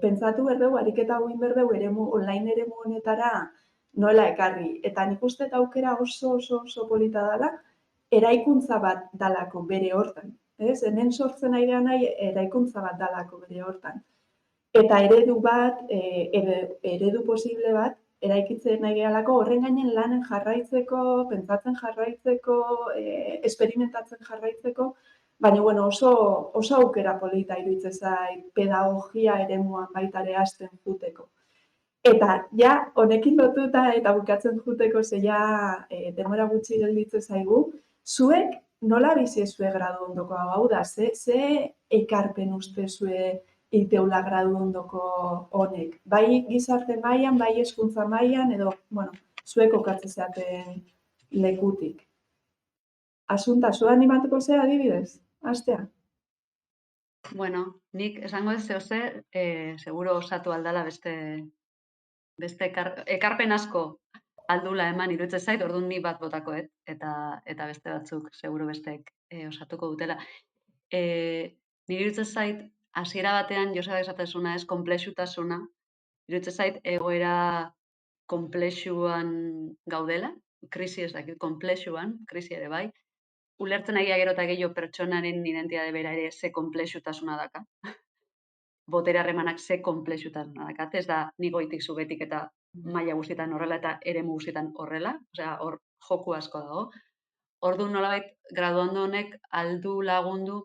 Pentsatu berdeu, ariketa hauin berdeu online eremu honetara nola ekarri. Eta nik uste eta aukera oso polita dela, eraikuntza bat dalako bere hortan. Hemen sortzen nahi nahi eraikuntza bat dalako bere hortan. Eta eredu bat, eredu posible bat, eraikitzen nahi gehalako horren gainen lanen jarraitzeko, pentsatzen jarraitzeko, esperimentatzen jarraitzeko, baina oso aukera polita iruditzen zait pedagogia eremuan baita ere hasten juteko. Eta ja, honekin lotuta eta bukatzen juteko zeia denbora gutxi gelditzen zaigu, zuek nola bizi zue gradu ondoko hau da, ze ekarpen uste zue iteula gradu ondoko honek? Bai gizarte mailan, bai hezkuntza mailan, edo, zuek kokatzen zaten lekutik. Asunta, zu animatuko zea adibidez? Astea? Nik esango ez zehose, seguro osatu aldala beste ekarpen asko aldula eman iruditzen zait, orduan ni bat botakoet, eta beste batzuk seguro bestek osatuko dutela. Nire iruditzen zait, hasiera batean, Joseba esatezuna ez, konplexutasuna, iruditzen zait, egoera konplexuan gaudela, krisi ez dakit, konplexuan, krisi ere bai, ulertzen egia gero eta gehiago pertsonaren identitate bera ere ze konplexutasuna daka. Botere harremanak ze konplexutasuna daka. Ez da ni goitik zubetik eta maila guztietan horrela eta eremu guztietan horrela, hor joku asko dago. Orduan nolabait graduando honek aldu lagundu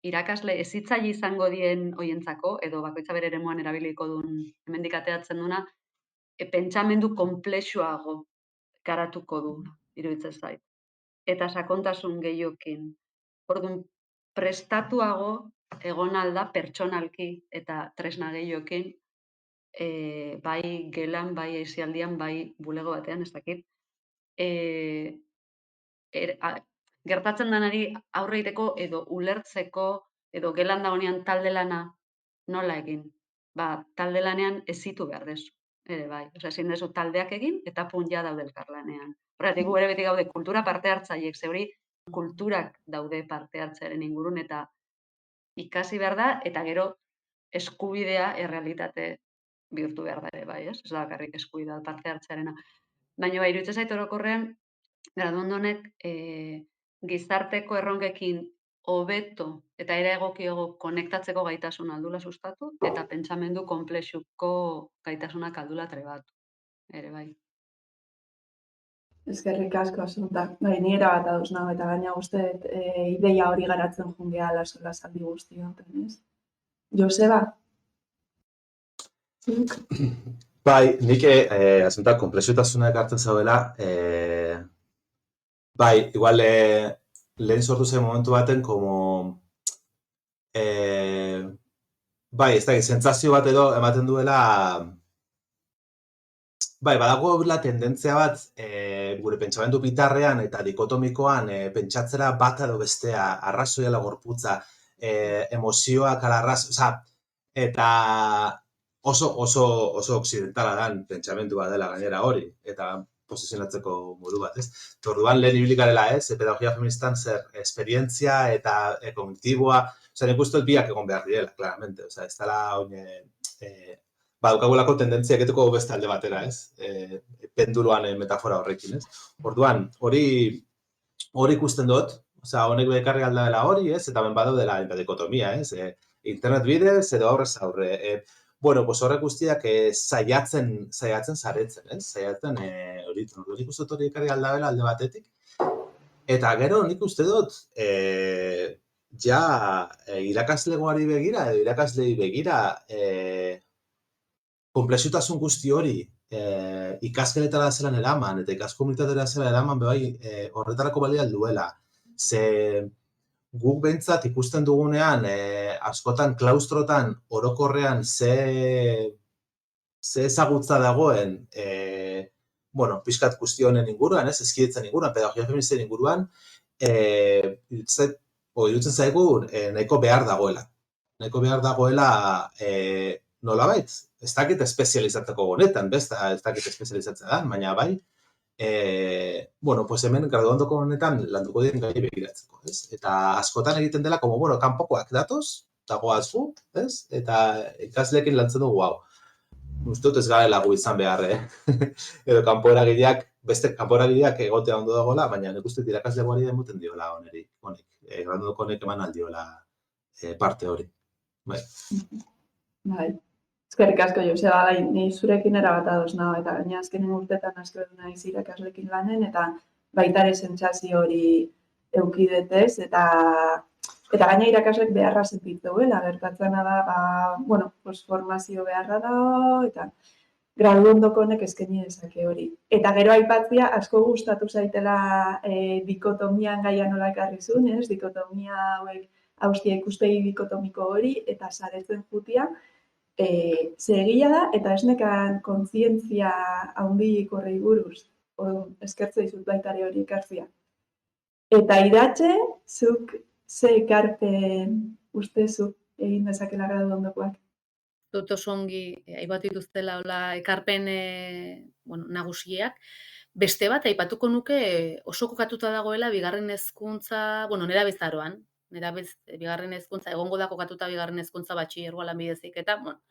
irakasle hezitzaile izango dien hoientzako, edo bakoitza bere eremuan erabiliko duen hemendik ateratzen duna, pentsamendu konplexuago garatuko du, iruditzen zait. Eta sakontasun gehiokin. Orduan, prestatuago egon alda pertsonalki eta tresna gehiokin, bai gelan, bai aisialdian, bai bulego batean, ez dakit. Gertatzen denari aurre egiteko edo ulertzeko edo gelan dagoenean talde lana nola egin? Talde lanean ezitu behar dezu, ere bai. Ezin dezu taldeak egin eta puntia daude elkarlanean. Horregatik gu ere beti gaude kultura parte hartzaileek, ze hori kulturak daude parte hartzearen ingurun eta ikasi behar da eta gero eskubidea errealitate bihurtu behar da ere bai, ez? Ez da bakarrik eskubidea parte hartzearena. Baina iruditzen zait orokorrean graduando honek gizarteko erronkekin hobeto eta era egokiago konektatzeko gaitasuna aldula sustatu eta pentsamendu konplexuko gaitasunak aldula trebatu. Ere bai. Eskerrik asko, Asunta. Ni erabat ados nago eta gaina uste ideia hori garatzen joan gehala solasaldi guzti honetan, ez? Joseba? Bai, nik asuntak konplexutasuna ekartzen zauela, bai, igual lehen sortu zen momentu baten, como, bai, ez da, sentsazio bat edo ematen duela, bai, badagoela tendentzia bat gure pentsamendu bitarrean eta dikotomikoan pentsatzera bat edo bestea, arrazoia ala gorputza, emozioak ala osea, eta oso occidentala dan pentsamendu bat dela gainera hori, eta posizionatzeko modu bat, ez? Orduan lehen ibili garela, ez? Pedagogia feministan zer esperientzia eta kognitiboa, osea, nik uste dut biak egon behar direla, claramente, osea, ez dela oin daukagulako tendentzia egiteko beste alde batera, ez? Penduluan metafora horrekin, ez? Orduan, hori ikusten dut, osea, honek bekarri alda dela hori, ez? Eta ben badaudela dikotomia, ez? Internet bidez edo aurrez aurre. Bueno, pues horrek guztiak saiatzen saretzen, ez? Saiatzen hori ikusten dut hori ekarri alda dela alde batetik. Eta gero nik uste dut ja irakaslegoari begira edo irakaslei begira konplexutasun guzti hori ikasgeletara zelan eraman eta ikaskomunitatera zelan eraman bai horretarako balia duela. Ze guk behintzat ikusten dugunean askotan klaustrotan orokorrean ze ezagutza dagoen bueno, pixkat guzti honen inguruan, ez, eskidetzen inguruan, pedagogia feministen inguruan, irutzen zaigu nahiko behar dagoela. Nahiko behar dagoela nolabait, ez dakit espezializatzeko honetan, ez dakit espezializatzea da, baina bai, bueno, pues hemen graduandoko honetan landuko diren gai begiratzeko, ez? Eta askotan egiten dela, como, bueno, kanpokoak datoz, dagoaz gu, ez? Eta ikasleekin lantzen dugu hau. Uste dut ez garela gu izan behar, edo kanpoeragileak, beste kanpoeragileak egotea ondo dagoela, baina nik uste irakaslegoari emuten diola honek, graduandoko honek eman aldiola parte hori. Bai. Bai. Eskerrik asko, Joseba, bai, ni zurekin erabat ados nago, eta gaina azkenen urtetan asko edu naiz irakaslekin lanen, eta baita ere sentsazio hori eukidetez, eta gaina irakaslek beharra sentitzeuela, gertatzena da, bueno, pues formazio beharra dago, eta graduondoko honek eskaini dezake hori. Eta gero aipatzea, asko gustatu zaitela dikotomian gaia nola ekarri zuen, ez? Dikotomia hauek, haustia ikuspegi dikotomiko hori, eta saretzen jutia, ze egia da, eta ez nekan kontzientzia handik horrei buruz, eskertze dizut baitare hori ekartzia. Eta idatxe, zuk ze ekarpen ustezuk egin dezakela graduondokoak? Dut oso ongi aipatu dituztela hola ekarpen bueno, nagusiak. Beste bat aipatuko nuke oso kokatuta dagoela bigarren hezkuntza, bueno, nerabezaroan, bigarren hezkuntza egongo da kokatuta bigarren hezkuntza batxilergoa lanbidezik eta, bueno,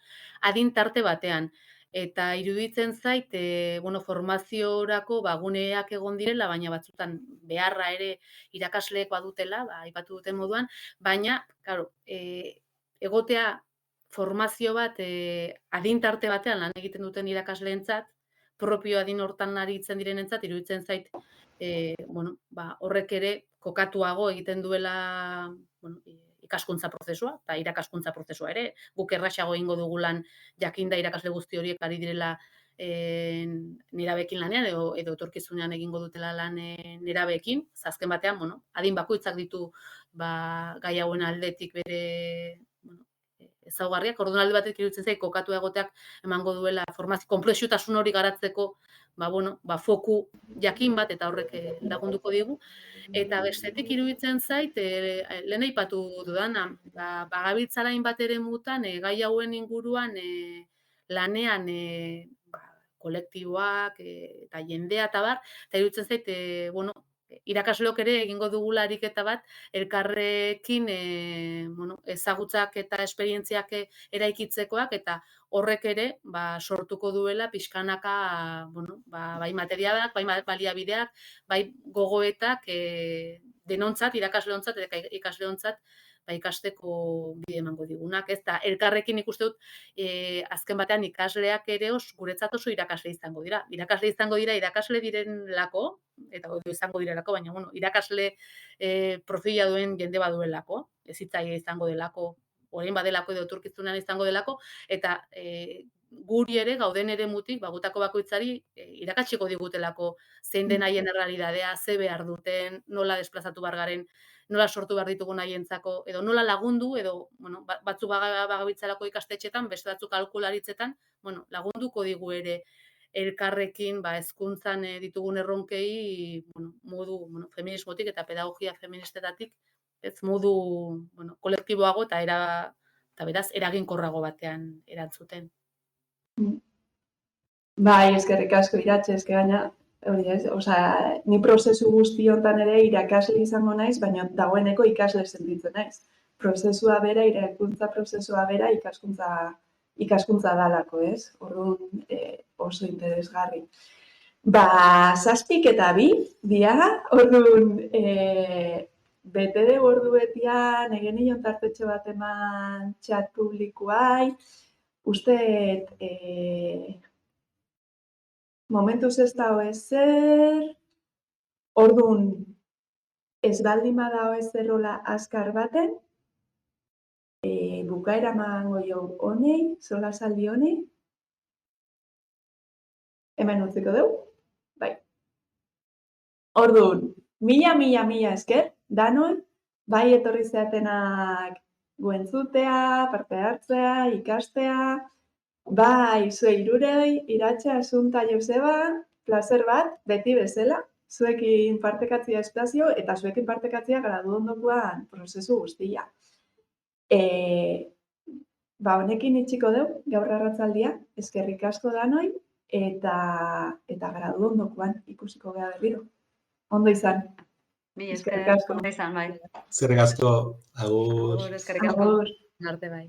adin tarte batean. Eta iruditzen zait, bueno, formaziorako guneak egon direla, baina batzutan beharra ere irakasleek badutela, aipatu duten moduan, baina, claro, egotea formazio bat adin tarte batean lan egiten duten irakasleentzat, propio adin hortan aritzen direnentzat, iruditzen zait, bueno, horrek ere kokatuago egiten duela, bueno, ikaskuntza prozesua, eta irakaskuntza prozesua ere, guk erraxago egingo dugu lan jakinda irakasle guzti horiek ari direla nerabeekin lanean, edo etorkizunean egingo dutela lan nerabeekin, azken batean, bueno, adin bakoitzak ditu gai hauen aldetik bere ezaugarriak, orduan alde batetik iruditzen zait kokatu egoteak emango duela formazio konplexutasun hori garatzeko, bueno, foku jakin bat eta horrek lagunduko digu. Eta bestetik iruditzen zait, lehen aipatu dudana, bagabiltzala hainbat eremutan gai hauen inguruan lanean kolektiboak eta jendea eta bar, eta iruditzen zait, bueno, irakasleok ere egingo dugula ariketa bat elkarrekin bueno, ezagutzak eta esperientziak eraikitzekoak eta horrek ere sortuko duela pixkanaka bueno, bai materialak, bai baliabideak, bai gogoetak denontzat, irakasleontzat eta ikasleontzat ikasteko bide emango digunak, ez da, elkarrekin ikuste dut, azken batean ikasleak ere guretzat oso irakasle izango dira. Irakasle izango dira, irakasle direnlako, eta izango direlako, baina, bueno, irakasle profila duen jende baduelako, ez hitzaia izango delako, orain badelako edo etorkizunean izango delako, eta guri ere, gauden eremutik, gutako bakoitzari irakatsiko digutelako zein den haien errealitatea, ze behar duten, nola desplazatu behar garen, nola sortu behar ditugun haientzako, edo nola lagundu, edo batzuk bagabiltzalako ikastetxetan, beste batzuk aholkularitzetan, lagunduko digu ere elkarrekin hezkuntzan ditugun erronkei modu feminismotik eta pedagogia feministetatik, ez modu kolektiboago eta beraz eraginkorrago batean erantzuten. Bai, eskerrik asko Iratxe, eske gaina, hori ez, ni prozesu guzti hontan ere irakasle izango naiz, baina dagoeneko ikasle sentitzen naiz. Prozesua bera, irakuntza prozesua bera, ikaskuntza dalako, ez? Orduan oso interesgarri. 7:02 dira, orduan bete dugu ordu betian, egen nion tartetxo bat eman txat publikoai, uste momentuz ez dago ezer, orduan ez baldin badago ezer hola azkar baten, bukaera emango jo honei, solasaldi honei, hemen utziko dugu, bai. Orduan, mila esker, danoi, bai etorri zeatenak guentzutea, parte hartzea, ikastea, bai zue hirurei, Iratxe, Asunta, Joseba, plazer bat, beti bezala, zuekin partekatzea espazio eta zuekin partekatzea gradu ondokoan prozesu guztia. Honekin itxiko dugu, gaur arratzaldia, eskerrik asko danoi, eta gradu ondokoan ikusiko gara berriro. Ondo izan. Eskerrik asko. Ondo izan, bai. Eskerrik asko, agur. Eskerrik asko. Agur. Arte bai.